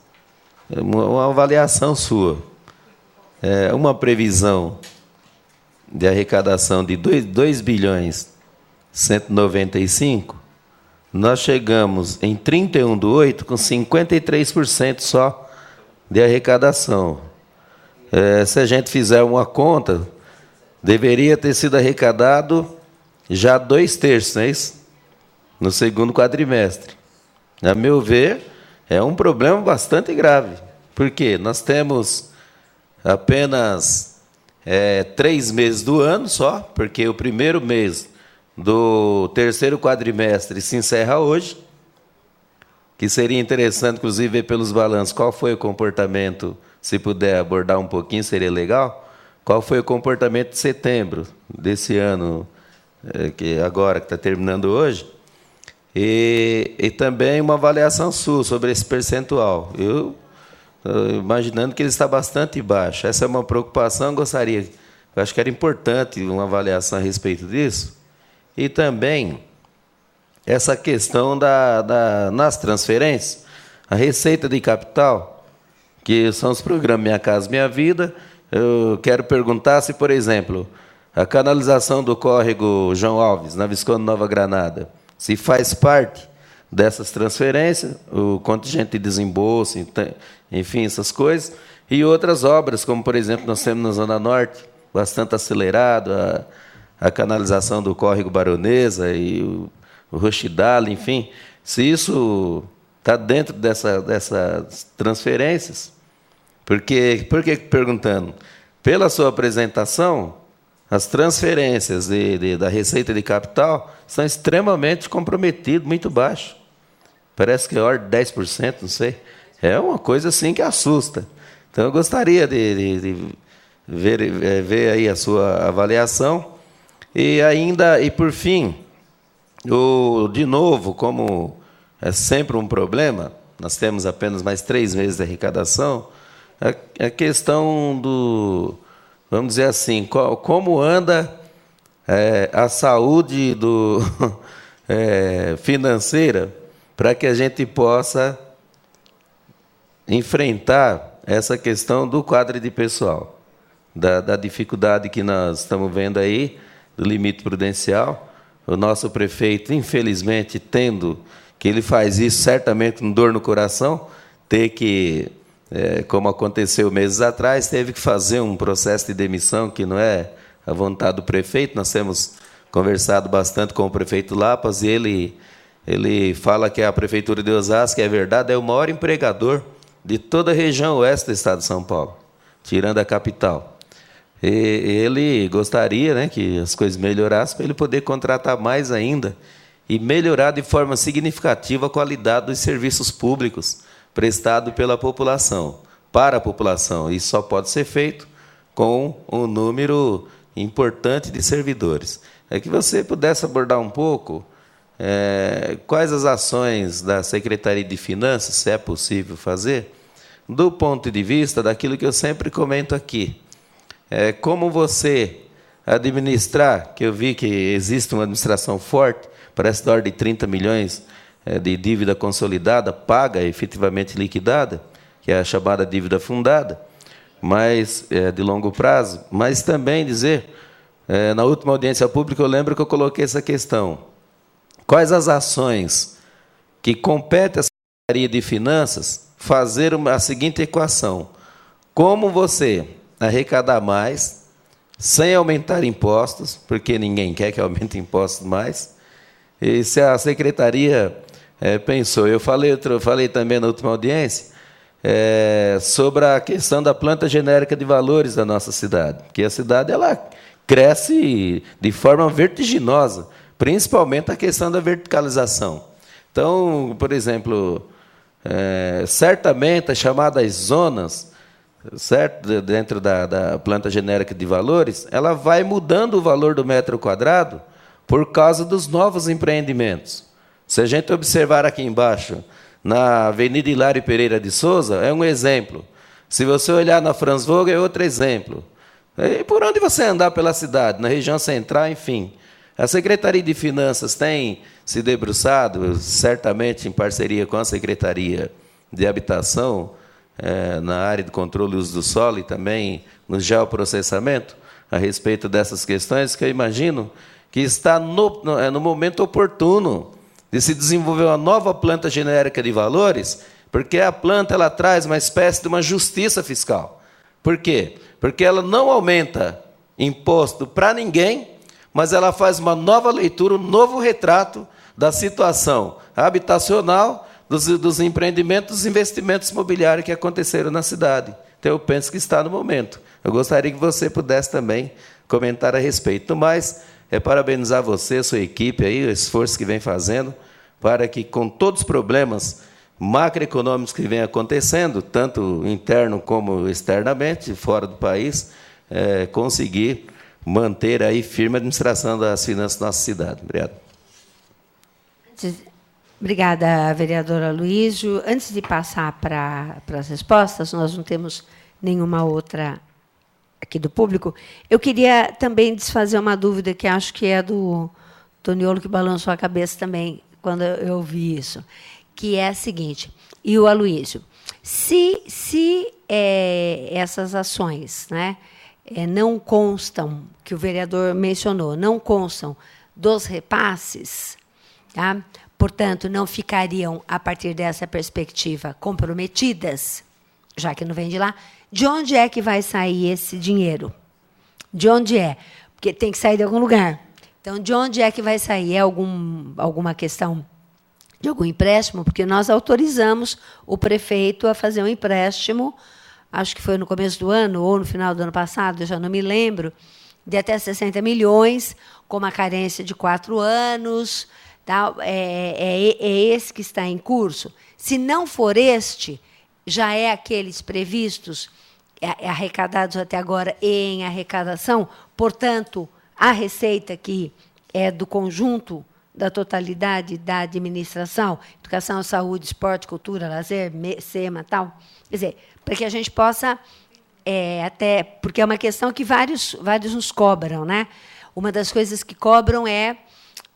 uma avaliação sua, uma previsão de arrecadação de 2 bilhões 195, nós chegamos em 31/8 com 53% só de arrecadação. Se a gente fizer uma conta, deveria ter sido arrecadado já 2/3, não é isso? No segundo quadrimestre. A meu ver, é um problema bastante grave. Por quê? Nós temos apenas 3 meses do ano só, porque o primeiro mês do terceiro quadrimestre se encerra hoje, que seria interessante, inclusive, ver pelos balanços qual foi o comportamento, se puder abordar um pouquinho, seria legal. Qual foi o comportamento de setembro desse ano, que agora que está terminando hoje, e também uma avaliação sua sobre esse percentual. Eu imaginando que ele está bastante baixo. Essa é uma preocupação, eu acho que era importante uma avaliação a respeito disso. E também essa questão nas transferências, a receita de capital, que são os programas Minha Casa Minha Vida. Eu quero perguntar se, por exemplo, a canalização do córrego João Alves, na Visconde Nova Granada, se faz parte dessas transferências, o contingente de desembolso, enfim, essas coisas, e outras obras, como, por exemplo, nós temos na Zona Norte, bastante acelerado, a canalização do córrego Baronesa e o Rochidale, enfim, se isso está dentro dessas transferências. Por que perguntando? Pela sua apresentação, as transferências da receita de capital são extremamente comprometidas, muito baixo. Parece que é ordem de 10%, não sei. É uma coisa assim que assusta. Então, eu gostaria de ver aí a sua avaliação. E por fim, de novo, como é sempre um problema, nós temos apenas mais 3 meses de arrecadação, a questão vamos dizer assim, como anda a saúde financeira para que a gente possa enfrentar essa questão do quadro de pessoal, da dificuldade que nós estamos vendo aí, do limite prudencial. O nosso prefeito, infelizmente, tendo que ele faz isso certamente com dor no coração, ter que, como aconteceu meses atrás, teve que fazer um processo de demissão que não é a vontade do prefeito. Nós temos conversado bastante com o prefeito Lapas e ele fala que a prefeitura de Osasco, é verdade, é o maior empregador de toda a região oeste do estado de São Paulo, tirando a capital. E ele gostaria, né, que as coisas melhorassem para ele poder contratar mais ainda e melhorar de forma significativa a qualidade dos serviços públicos prestados pela população, para a população. Isso só pode ser feito com um número importante de servidores. É que você pudesse abordar um pouco quais as ações da Secretaria de Finanças, se é possível fazer, do ponto de vista daquilo que eu sempre comento aqui. Como você administrar, que eu vi que existe uma administração forte, parece da ordem de 30 milhões de dívida consolidada, paga, efetivamente liquidada, que é a chamada dívida fundada, mas de longo prazo, mas também dizer, na última audiência pública, eu lembro que eu coloquei essa questão. Quais as ações que compete à Secretaria de Finanças fazer a seguinte equação? Como você arrecadar mais, sem aumentar impostos, porque ninguém quer que aumente impostos mais, e se a Secretaria pensou, eu falei também na última audiência, sobre a questão da planta genérica de valores da nossa cidade, porque a cidade ela cresce de forma vertiginosa, principalmente a questão da verticalização. Então, por exemplo, certamente as chamadas zonas, certo, dentro da planta genérica de valores, ela vai mudando o valor do metro quadrado por causa dos novos empreendimentos. Se a gente observar aqui embaixo, na Avenida Hilário Pereira de Souza, é um exemplo. Se você olhar na Franz Vogel, é outro exemplo. E por onde você andar pela cidade, na região central, enfim. A Secretaria de Finanças tem se debruçado, certamente em parceria com a Secretaria de Habitação, na área de controle e uso do solo e também no geoprocessamento, a respeito dessas questões, que eu imagino que está no momento oportuno de se desenvolver uma nova planta genérica de valores, porque a planta ela traz uma espécie de uma justiça fiscal. Por quê? Porque ela não aumenta imposto para ninguém, mas ela faz uma nova leitura, um novo retrato da situação habitacional, dos empreendimentos, dos investimentos imobiliários que aconteceram na cidade. Então, eu penso que está no momento. Eu gostaria que você pudesse também comentar a respeito. No mais, parabenizar você, sua equipe, aí, o esforço que vem fazendo, para que, com todos os problemas macroeconômicos que vem acontecendo, tanto interno como externamente, fora do país, conseguir manter aí firme a administração das finanças da nossa cidade. Obrigado. Obrigada, vereadora Luísio. Antes de passar para as respostas, nós não temos nenhuma outra aqui do público. Eu queria também desfazer uma dúvida que acho que é do Toniolo, que balançou a cabeça também quando eu vi isso, que é a seguinte, e o Aloísio, se essas ações, né, não constam, que o vereador mencionou, não constam dos repasses, tá? Portanto, não ficariam, a partir dessa perspectiva, comprometidas, já que não vem de lá, de onde é que vai sair esse dinheiro? De onde é? Porque tem que sair de algum lugar. Então, de onde é que vai sair? É alguma questão de algum empréstimo? Porque nós autorizamos o prefeito a fazer um empréstimo, acho que foi no começo do ano ou no final do ano passado, eu já não me lembro, de até 60 milhões, com uma carência de 4 anos. Tá? É esse que está em curso. Se não for este, já é aqueles previstos, arrecadados até agora em arrecadação, portanto, a receita que é do conjunto da totalidade da administração, educação, saúde, esporte, cultura, lazer, SEMA, tal. Quer dizer, para que a gente possa, até, porque é uma questão que vários nos cobram, né? uma das coisas que cobram é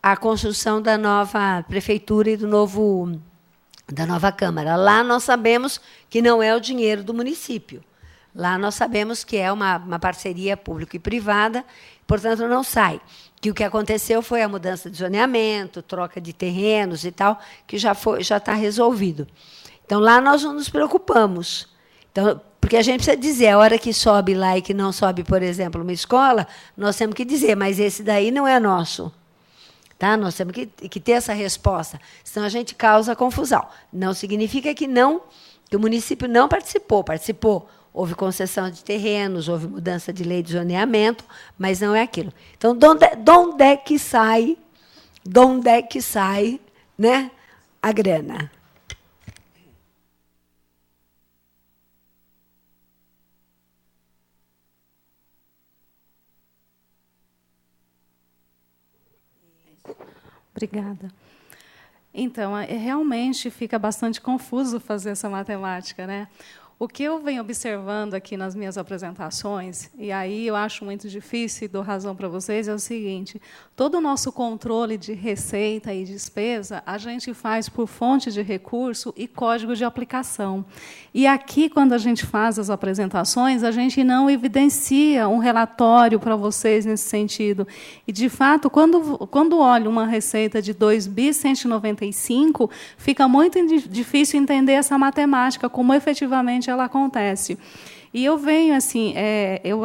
a construção da nova prefeitura e da nova Câmara. Lá nós sabemos que não é o dinheiro do município. Lá nós sabemos que é uma parceria público e privada, portanto, não sai. Que o que aconteceu foi a mudança de zoneamento, troca de terrenos e tal, que já está resolvido. Então, lá nós não nos preocupamos. Então, porque a gente precisa dizer, a hora que sobe lá e que não sobe, por exemplo, uma escola, nós temos que dizer, mas esse daí não é nosso. Tá? Nós temos que ter essa resposta, senão a gente causa confusão. Não significa que o município não participou. Participou. Houve concessão de terrenos, houve mudança de lei de zoneamento, mas não é aquilo. Então, de onde é que sai, né, a grana? Obrigada. Então, realmente fica bastante confuso fazer essa matemática, né? O que eu venho observando aqui nas minhas apresentações, e aí eu acho muito difícil e dou razão para vocês, é o seguinte: todo o nosso controle de receita e despesa, a gente faz por fonte de recurso e código de aplicação. E aqui, quando a gente faz as apresentações, a gente não evidencia um relatório para vocês nesse sentido. E, de fato, quando olho uma receita de 2.195, fica muito difícil entender essa matemática, como efetivamente ela acontece. E eu venho assim, eu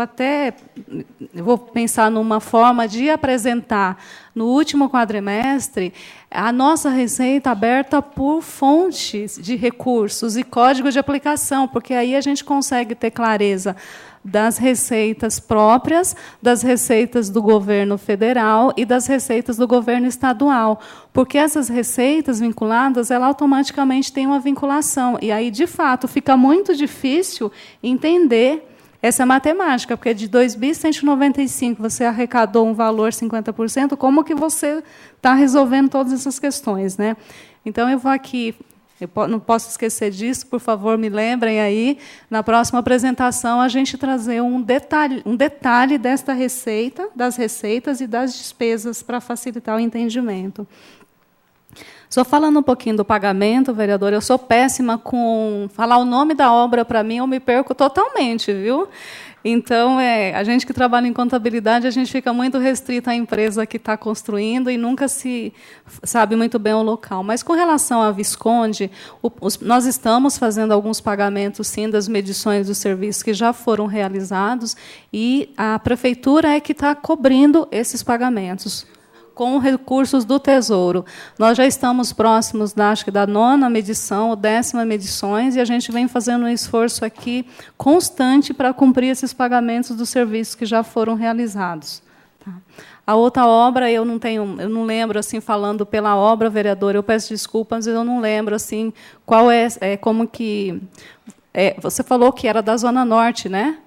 vou pensar numa forma de apresentar no último quadrimestre a nossa receita aberta por fontes de recursos e código de aplicação, porque aí a gente consegue ter clareza das receitas próprias, das receitas do governo federal e das receitas do governo estadual, porque essas receitas vinculadas, ela automaticamente tem uma vinculação, e aí, de fato, fica muito difícil entender essa matemática, porque de 2.195 você arrecadou um valor 50%, como que você está resolvendo todas essas questões, né? Então, eu vou aqui... Eu não posso esquecer disso, por favor, me lembrem aí, na próxima apresentação, a gente trazer um detalhe desta receita, das receitas e das despesas, para facilitar o entendimento. Só falando um pouquinho do pagamento, vereador, eu sou péssima com... Falar o nome da obra, para mim, eu me perco totalmente, viu? Então, a gente que trabalha em contabilidade, a gente fica muito restrito à empresa que está construindo e nunca se sabe muito bem o local. Mas, com relação à Visconde, nós estamos fazendo alguns pagamentos, sim, das medições dos serviços que já foram realizados, e a prefeitura é que está cobrindo esses pagamentos com recursos do Tesouro. Nós já estamos próximos, acho que, da 9ª medição, ou 10ª medições, e a gente vem fazendo um esforço aqui constante para cumprir esses pagamentos dos serviços que já foram realizados. Tá. A outra obra, eu não lembro, assim, falando pela obra, vereador, eu peço desculpas, eu não lembro, assim, qual como que... você falou que era da Zona Norte, né?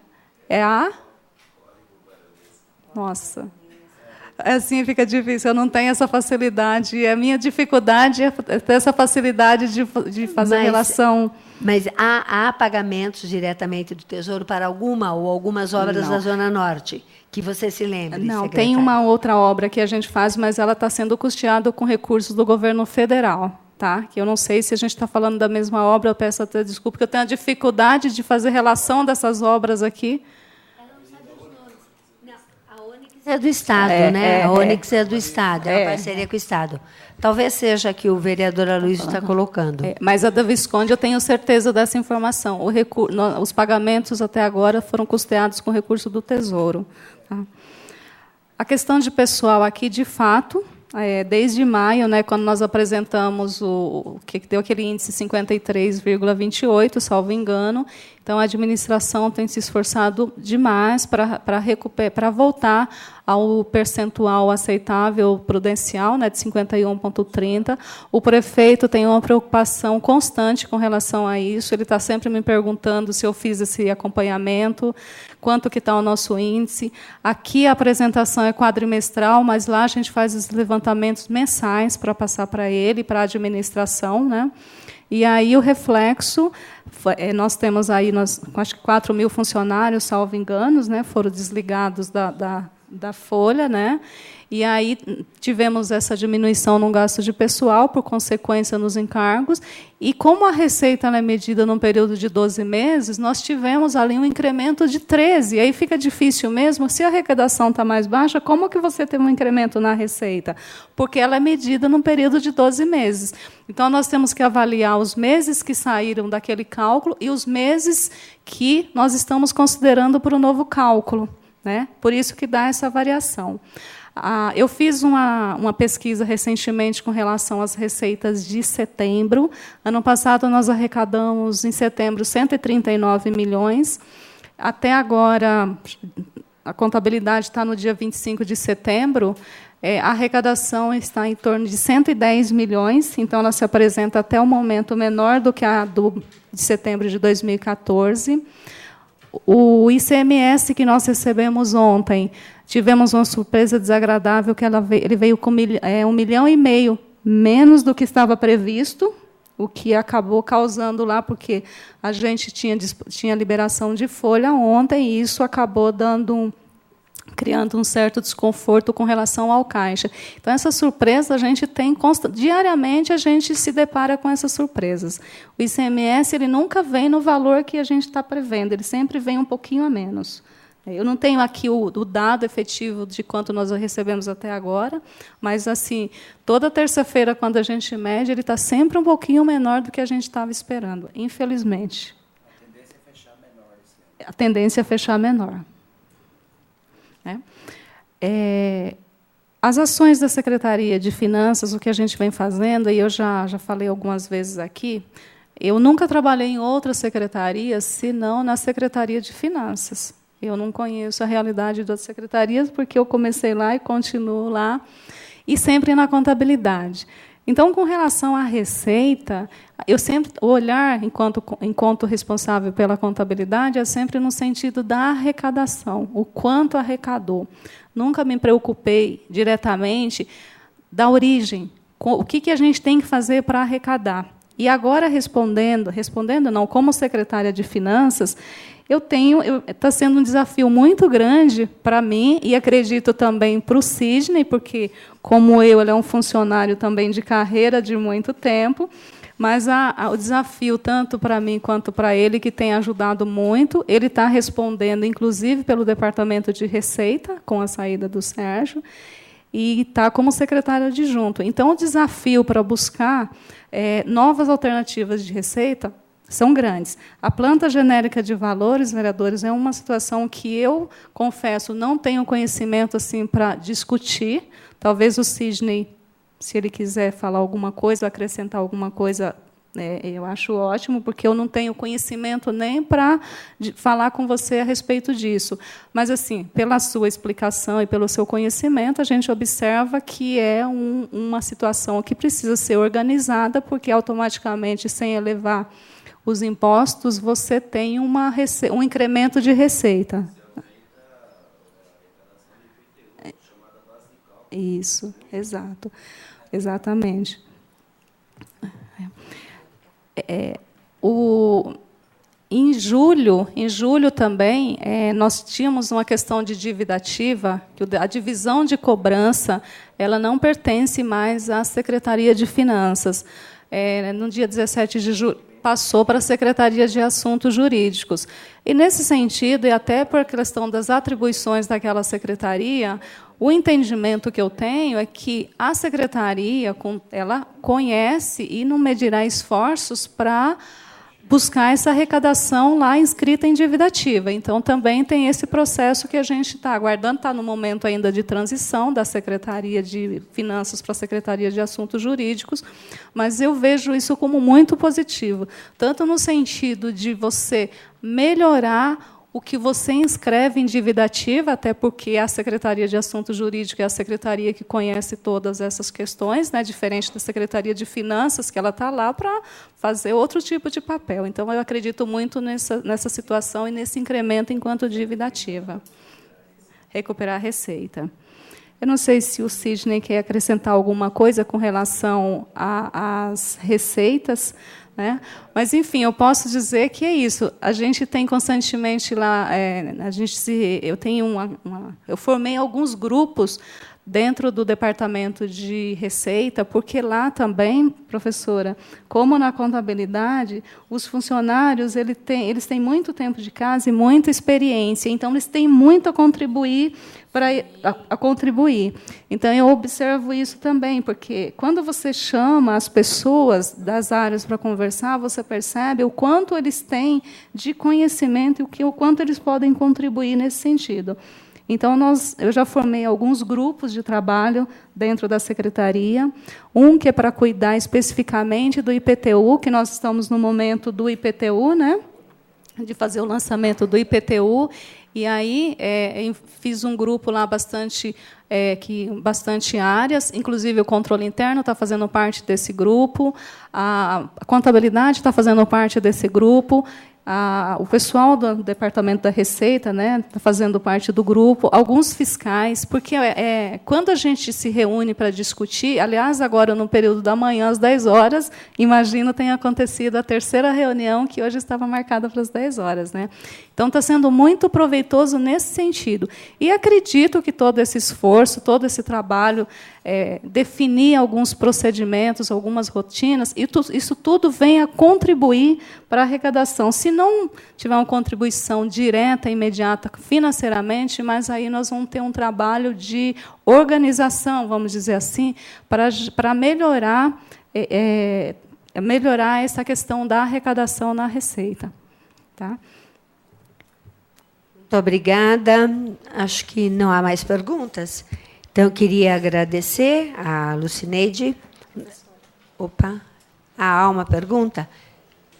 É a... Nossa... Assim fica difícil, eu não tenho essa facilidade. E a minha dificuldade é ter essa facilidade de fazer relação. Mas há pagamentos diretamente do Tesouro para alguma ou algumas obras da Zona Norte, que você se lembre? Não, tem uma outra obra que a gente faz, mas ela está sendo custeada com recursos do governo federal. Tá? Que eu não sei se a gente está falando da mesma obra, eu peço até desculpa, porque eu tenho a dificuldade de fazer relação dessas obras aqui. É do Estado, né? A Onyx é do Estado, é uma parceria com o Estado. Talvez seja que o vereador Aloysio está colocando. Mas a da Visconde, eu tenho certeza dessa informação. Os pagamentos até agora foram custeados com recurso do Tesouro. Tá? A questão de pessoal aqui, de fato, desde maio, né, quando nós apresentamos o que deu aquele índice 53,28, salvo engano, então a administração tem se esforçado demais para voltar ao percentual aceitável prudencial, né, de 51,30. O prefeito tem uma preocupação constante com relação a isso. Ele está sempre me perguntando se eu fiz esse acompanhamento, quanto que está o nosso índice. Aqui a apresentação é quadrimestral, mas lá a gente faz os levantamentos mensais para passar para ele, para a administração, né? E aí o reflexo, nós temos aí, acho que 4.000 funcionários, salvo enganos, né, foram desligados da folha, né? E aí tivemos essa diminuição no gasto de pessoal, por consequência, nos encargos. E como a receita ela é medida num período de 12 meses, nós tivemos ali um incremento de 13. E aí fica difícil mesmo, se a arrecadação está mais baixa, como que você tem um incremento na receita? Porque ela é medida num período de 12 meses. Então, nós temos que avaliar os meses que saíram daquele cálculo e os meses que nós estamos considerando para o novo cálculo, né? Por isso que dá essa variação. Eu fiz uma pesquisa recentemente com relação às receitas de setembro. Ano passado, nós arrecadamos, em setembro, 139 milhões. Até agora, a contabilidade está no dia 25 de setembro, a arrecadação está em torno de 110 milhões, então ela se apresenta até o momento menor do que a de setembro de 2014. O ICMS que nós recebemos ontem, tivemos uma surpresa desagradável, que ele veio com 1,5 milhão menos do que estava previsto, o que acabou causando lá, porque a gente tinha liberação de folha ontem, e isso acabou criando um certo desconforto com relação ao caixa. Então, essa surpresa a gente tem diariamente, a gente se depara com essas surpresas. O ICMS ele nunca vem no valor que a gente está prevendo, ele sempre vem um pouquinho a menos. Eu não tenho aqui o dado efetivo de quanto nós recebemos até agora, mas assim, toda terça-feira, quando a gente mede, ele está sempre um pouquinho menor do que a gente estava esperando, infelizmente. A tendência é fechar menor. A tendência é fechar menor. As ações da Secretaria de Finanças, o que a gente vem fazendo, e eu já falei algumas vezes aqui, eu nunca trabalhei em outra secretaria, senão na Secretaria de Finanças. Eu não conheço a realidade das secretarias, porque eu comecei lá e continuo lá, e sempre na contabilidade. Então, com relação à receita, eu sempre o olhar, enquanto responsável pela contabilidade, é sempre no sentido da arrecadação, o quanto arrecadou. Nunca me preocupei diretamente da origem, o que a gente tem que fazer para arrecadar. E agora, respondendo não, como secretária de Finanças, está sendo um desafio muito grande para mim, e acredito também para o Sidney, porque, como ele é um funcionário também de carreira de muito tempo, mas o desafio, tanto para mim quanto para ele, que tem ajudado muito, ele está respondendo, inclusive, pelo Departamento de Receita, com a saída do Sérgio, e está como secretário adjunto. Então, o desafio para buscar novas alternativas de receita são grandes. A planta genérica de valores, vereadores, é uma situação que eu, confesso, não tenho conhecimento assim para discutir. Talvez o Sidney, se ele quiser falar alguma coisa, acrescentar alguma coisa, eu acho ótimo, porque eu não tenho conhecimento nem para falar com você a respeito disso. Mas, assim, pela sua explicação e pelo seu conhecimento, a gente observa que é uma situação que precisa ser organizada, porque, automaticamente, sem elevar os impostos, você tem um incremento de receita. Isso, exato. Exatamente. Em julho também, nós tínhamos uma questão de dívida ativa, que a divisão de cobrança ela não pertence mais à Secretaria de Finanças. No dia 17 de julho, passou para a Secretaria de Assuntos Jurídicos. E, nesse sentido, e até por questão das atribuições daquela secretaria, o entendimento que eu tenho é que a secretaria ela conhece e não medirá esforços para buscar essa arrecadação lá inscrita em dívida ativa. Então, também tem esse processo que a gente está aguardando, está no momento ainda de transição da Secretaria de Finanças para a Secretaria de Assuntos Jurídicos, mas eu vejo isso como muito positivo, tanto no sentido de você melhorar o que você inscreve em dívida ativa, até porque a Secretaria de Assuntos Jurídicos é a secretaria que conhece todas essas questões, né, diferente da Secretaria de Finanças, que ela está lá para fazer outro tipo de papel. Então, eu acredito muito nessa situação e nesse incremento enquanto dívida ativa. Recuperar a receita. Eu não sei se o Sidney quer acrescentar alguma coisa com relação às receitas, né? Mas, enfim, eu posso dizer que é isso. A gente tem constantemente lá, eu formei alguns grupos dentro do departamento de receita, porque lá também, professora, como na contabilidade, os funcionários eles têm muito tempo de casa e muita experiência, então eles têm muito a contribuir a contribuir. Então eu observo isso também, porque quando você chama as pessoas das áreas para conversar, você percebe o quanto eles têm de conhecimento e o quanto eles podem contribuir nesse sentido. Então, eu já formei alguns grupos de trabalho dentro da secretaria. Um que é para cuidar especificamente do IPTU, que nós estamos no momento do IPTU, né? De fazer o lançamento do IPTU. E aí fiz um grupo lá bastante áreas, inclusive o controle interno está fazendo parte desse grupo, a contabilidade está fazendo parte desse grupo. O pessoal do Departamento da Receita, né, está fazendo parte do grupo, alguns fiscais, porque quando a gente se reúne para discutir, aliás, agora no período da manhã, às 10 horas, imagino tenha acontecido a terceira reunião, que hoje estava marcada para as 10 horas. Né? Então, está sendo muito proveitoso nesse sentido. E acredito que todo esse esforço, todo esse trabalho, definir alguns procedimentos, algumas rotinas, isso tudo vem a contribuir para a arrecadação. Se não tiver uma contribuição direta, imediata, financeiramente, mas aí nós vamos ter um trabalho de organização, vamos dizer assim, para melhorar essa questão da arrecadação na Receita. Tá? Muito obrigada. Acho que não há mais perguntas. Então, eu queria agradecer a Lucineide. Opa, há uma pergunta?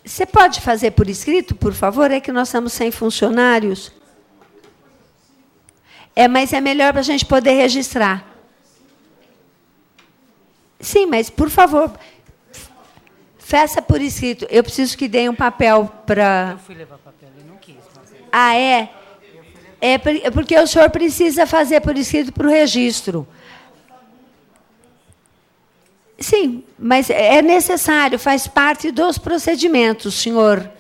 Você pode fazer por escrito, por favor? É que nós estamos sem funcionários. Mas é melhor para a gente poder registrar. Sim, mas, por favor, faça por escrito. Eu preciso que deem um papel para... Eu fui levar papel, ele não quis. Mas... é? É porque o senhor precisa fazer por escrito para o registro. Sim, mas é necessário, faz parte dos procedimentos, senhor.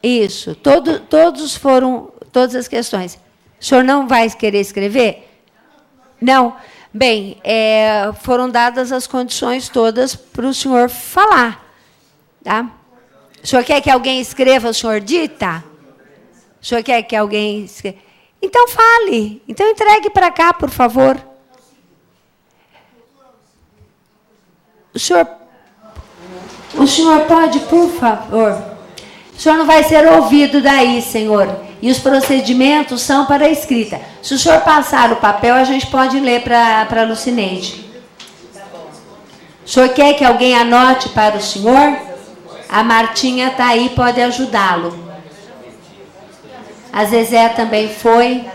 Isso, todas as questões. O senhor não vai querer escrever? Não. Bem, foram dadas as condições todas para o senhor falar. Tá? O senhor quer que alguém escreva, o senhor dita? O senhor quer que alguém... Então, fale. Então, entregue para cá, por favor. O senhor pode, por favor? O senhor não vai ser ouvido daí, senhor. E os procedimentos são para a escrita. Se o senhor passar o papel, a gente pode ler para a Lucineide. O senhor quer que alguém anote para o senhor? A Martinha está aí, pode ajudá-lo. A Zezé também foi.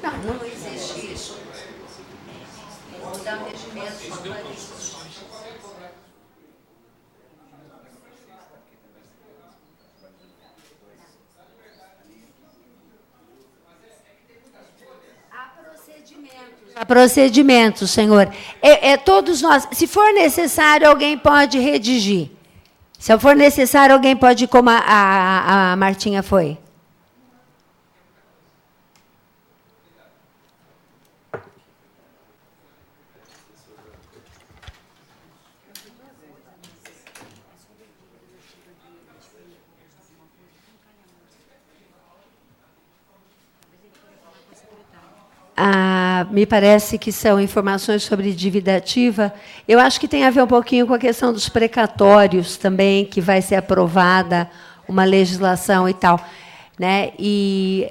Não existe isso. Há procedimentos, senhor. Todos nós, se for necessário, alguém pode redigir. Se for necessário, alguém pode ir como a Martinha foi. Me parece que são informações sobre dívida ativa. Eu acho que tem a ver um pouquinho com a questão dos precatórios também, que vai ser aprovada uma legislação e tal. Né? E,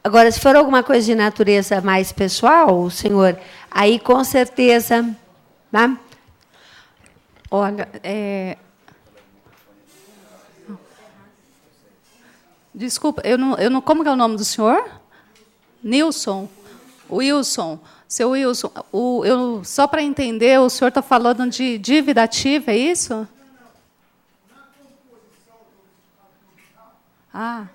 agora, se for alguma coisa de natureza mais pessoal, senhor, aí, com certeza... Tá? Olha, desculpa, eu não, como que é o nome do senhor? Nilson. Wilson, seu Wilson, só para entender, o senhor está falando de dívida ativa, é isso? Ah.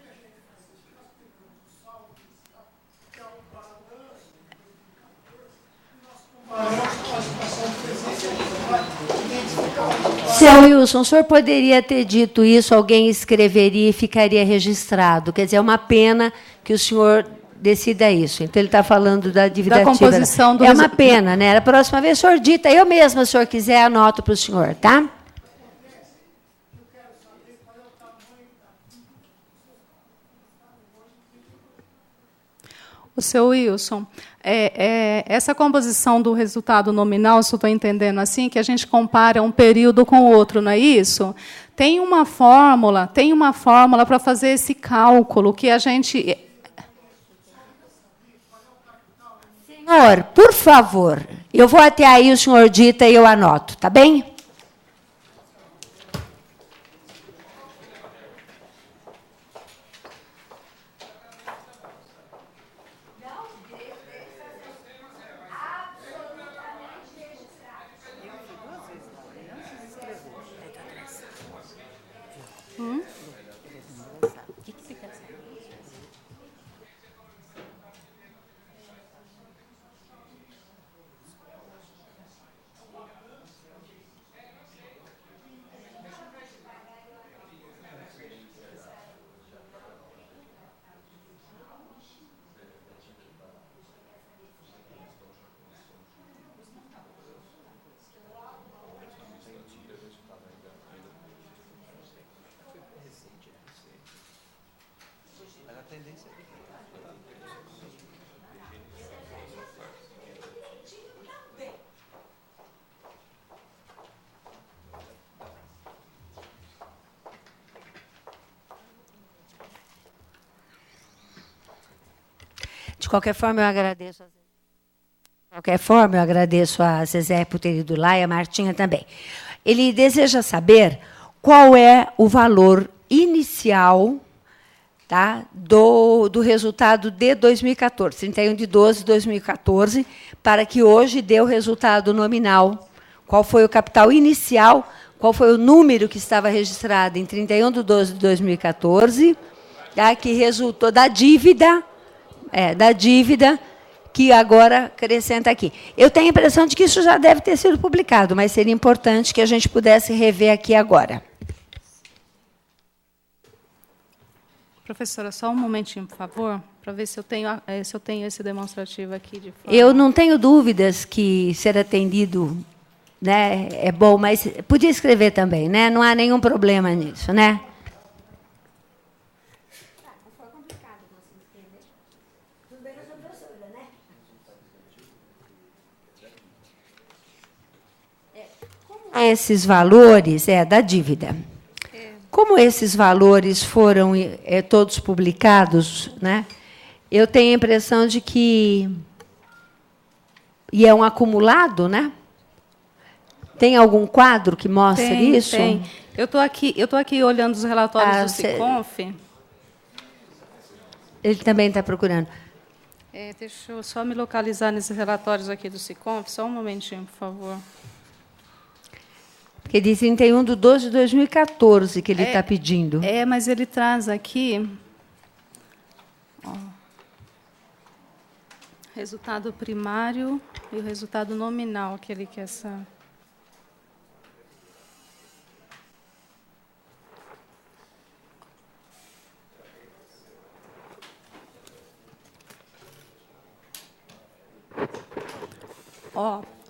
Seu Wilson, o senhor poderia ter dito isso, alguém escreveria e ficaria registrado. Quer dizer, é uma pena que o senhor decida isso. Então, ele está falando da dívida ativa. Composição do é uma pena, né? A próxima vez, o senhor dita, eu mesma, se o senhor quiser, anoto para o senhor, tá? O seu Wilson, essa composição do resultado nominal, se eu estou entendendo assim, que a gente compara um período com o outro, não é isso? Tem uma fórmula para fazer esse cálculo que a gente... Senhor, por favor, eu vou até aí, o senhor dita e eu anoto, tá bem? De qualquer forma, eu agradeço a Zezé por ter ido lá e a Martinha também. Ele deseja saber qual é o valor inicial, tá, do resultado de 2014, 31/12/2014, para que hoje dê o resultado nominal. Qual foi o capital inicial, qual foi o número que estava registrado em 31/12/2014, tá, que resultou da dívida que agora acrescenta aqui. Eu tenho a impressão de que isso já deve ter sido publicado, mas seria importante que a gente pudesse rever aqui agora. Professora, só um momentinho, por favor, para ver se eu tenho esse demonstrativo aqui de forma... Eu não tenho dúvidas que ser atendido, né, é bom, mas podia escrever também, né? Não há nenhum problema nisso, né? Esses valores da dívida. Como esses valores foram todos publicados, né, eu tenho a impressão de que... E é um acumulado, né? Tem algum quadro que mostre isso? Tem. Eu estou aqui olhando os relatórios do SICONF. Ele também está procurando. Deixa eu só me localizar nesses relatórios aqui do SICONF. Só um momentinho, por favor. Porque diz 31/12/2014 que ele está pedindo. Mas ele traz aqui... Ó, resultado primário e o resultado nominal que ele quer saber.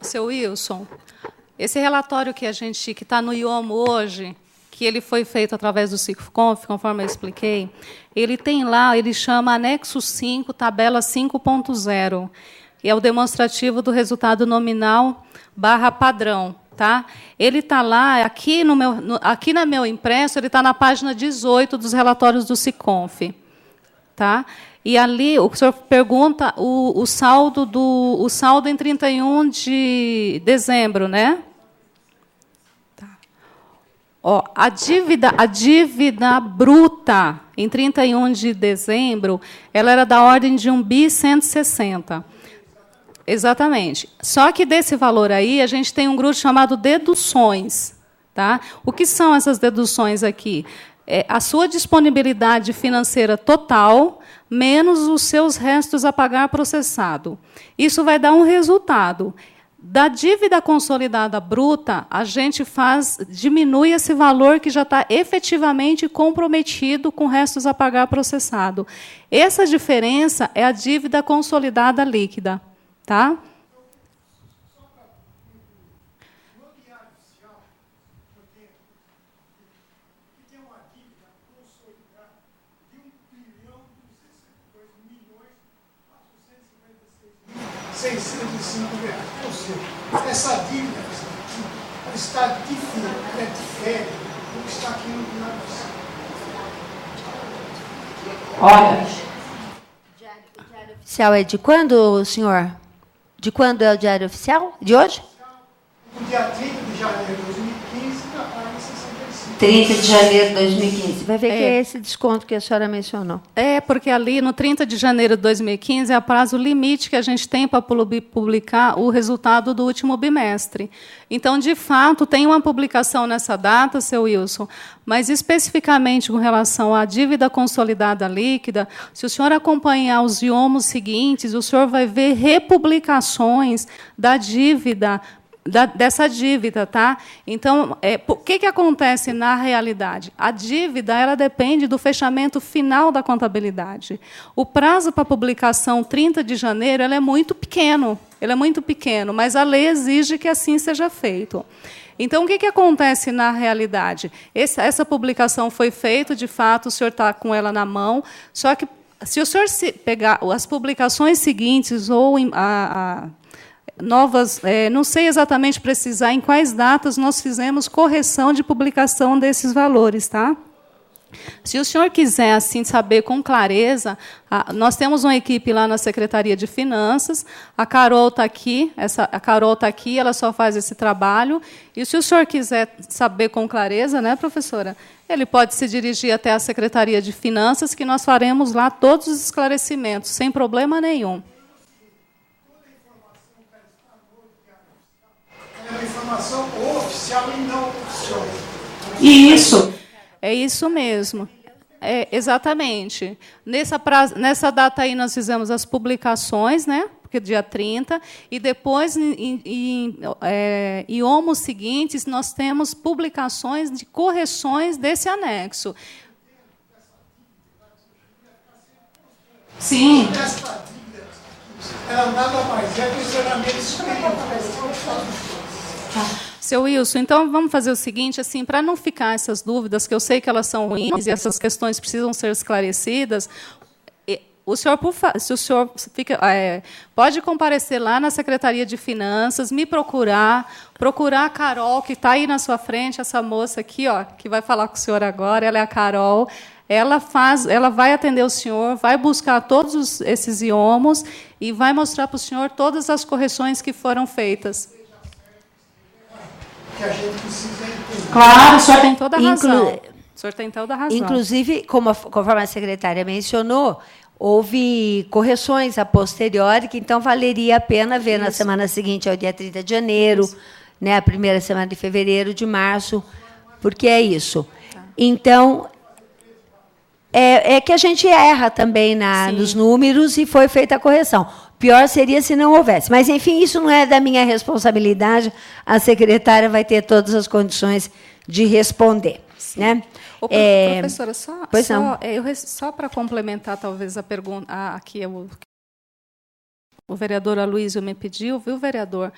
Seu Wilson, esse relatório que está no IOMO hoje, que ele foi feito através do SICONF, conforme eu expliquei, ele tem lá, ele chama anexo 5, tabela 5.0, que é o demonstrativo do resultado nominal / padrão. Tá? Ele está lá, aqui no meu impresso, ele está na página 18 dos relatórios do SICONF. Tá? E ali o senhor pergunta o saldo em 31 de dezembro, né? Tá. A dívida bruta em 31 de dezembro, ela era da ordem de 1.160. Exatamente. Só que desse valor aí, a gente tem um grupo chamado deduções. Tá? O que são essas deduções aqui? A sua disponibilidade financeira total menos os seus restos a pagar processado. Isso vai dar um resultado. Da dívida consolidada bruta, a gente diminui esse valor que já está efetivamente comprometido com restos a pagar processado. Essa diferença é a dívida consolidada líquida. Tá? R$ 605. Ou seja, essa dívida ela está diferente do que está aqui no diário oficial. Olha. O diário oficial é de quando, senhor? De quando é o diário oficial? De hoje? No dia 30 de janeiro de 2015, na página 65. 30 de janeiro de 2015. Vai ver que é esse desconto que a senhora mencionou. É, porque ali no 30 de janeiro de 2015 é o prazo limite que a gente tem para publicar o resultado do último bimestre. Então, de fato, tem uma publicação nessa data, seu Wilson, mas especificamente com relação à dívida consolidada líquida, se o senhor acompanhar os IOMOS seguintes, o senhor vai ver republicações da dívida, dessa dívida, tá? Então, o que acontece na realidade? A dívida ela depende do fechamento final da contabilidade. O prazo para publicação 30 de janeiro ele é muito pequeno, mas a lei exige que assim seja feito. Então, o que acontece na realidade? Essa publicação foi feita, de fato, o senhor está com ela na mão, só que, se o senhor pegar as publicações seguintes ou novas, não sei exatamente precisar em quais datas nós fizemos correção de publicação desses valores, tá? Se o senhor quiser assim saber com clareza, nós temos uma equipe lá na Secretaria de Finanças, a Carol está aqui, ela só faz esse trabalho, e se o senhor quiser saber com clareza, né, professora, ele pode se dirigir até a Secretaria de Finanças, que nós faremos lá todos os esclarecimentos, sem problema nenhum. É uma informação oficial e não oficial. Isso. É isso mesmo. Exatamente. Nessa data aí nós fizemos as publicações, né? Porque dia 30, e depois, em IOMOS seguintes, nós temos publicações de correções desse anexo. Sim. Essa dívida, ela nada mais é que o encerramento superior. Seu Wilson, então vamos fazer o seguinte, assim, para não ficar essas dúvidas, que eu sei que elas são ruins e essas questões precisam ser esclarecidas, se o senhor pode comparecer lá na Secretaria de Finanças, me procurar a Carol, que está aí na sua frente, essa moça aqui, ó, que vai falar com o senhor agora, ela é a Carol. Ela vai atender o senhor, vai buscar todos esses IOMOS e vai mostrar para o senhor todas as correções que foram feitas. Que a gente precisa entender. Claro, o senhor tem toda a razão. O senhor tem toda a razão. Inclusive, conforme a secretária mencionou, houve correções a posteriori, que então valeria a pena ver na semana seguinte, ao dia 30 de janeiro, né, a primeira semana de fevereiro, de março, porque é isso. Tá. Então, é que a gente erra também nos números e foi feita a correção. Pior seria se não houvesse. Mas, enfim, isso não é da minha responsabilidade. A secretária vai ter todas as condições de responder. Né? Professora, só para complementar, talvez, a pergunta aqui, o vereador Aloysio me pediu, viu, vereador?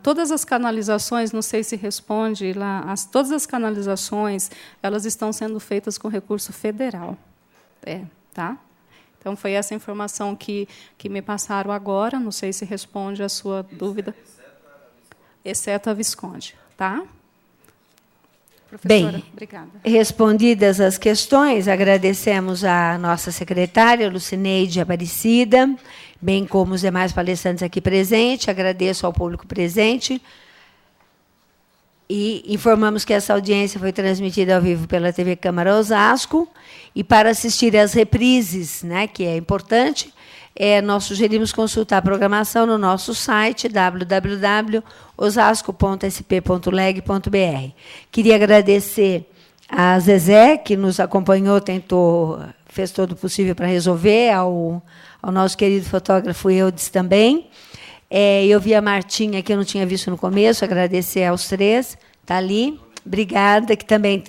Todas as canalizações, não sei se responde lá, todas as canalizações, elas estão sendo feitas com recurso federal. Tá? Então, foi essa informação que me passaram agora, não sei se responde a sua dúvida. Exceto a Visconde. Tá? Professora, bem, obrigada. Respondidas as questões, agradecemos à nossa secretária, Lucineide Aparecida, bem como os demais palestrantes aqui presentes, agradeço ao público presente e informamos que essa audiência foi transmitida ao vivo pela TV Câmara Osasco e para assistir às reprises, né, que é importante, nós sugerimos consultar a programação no nosso site www.osasco.sp.leg.br. Queria agradecer a Zezé, que nos acompanhou, fez todo o possível para resolver, ao nosso querido fotógrafo Eudes também. Eu vi a Martinha, que eu não tinha visto no começo, agradecer aos 3, está ali. Obrigada, que também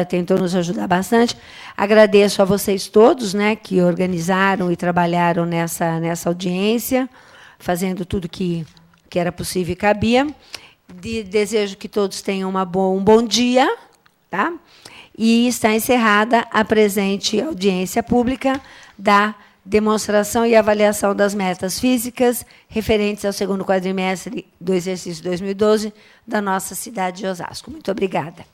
tentou nos ajudar bastante. Agradeço a vocês todos, né, que organizaram e trabalharam nessa audiência, fazendo tudo que era possível e cabia. Desejo que todos tenham um bom dia. Tá? E está encerrada a presente audiência pública da demonstração e avaliação das metas físicas referentes ao segundo quadrimestre do exercício 2012 da nossa cidade de Osasco. Muito obrigada.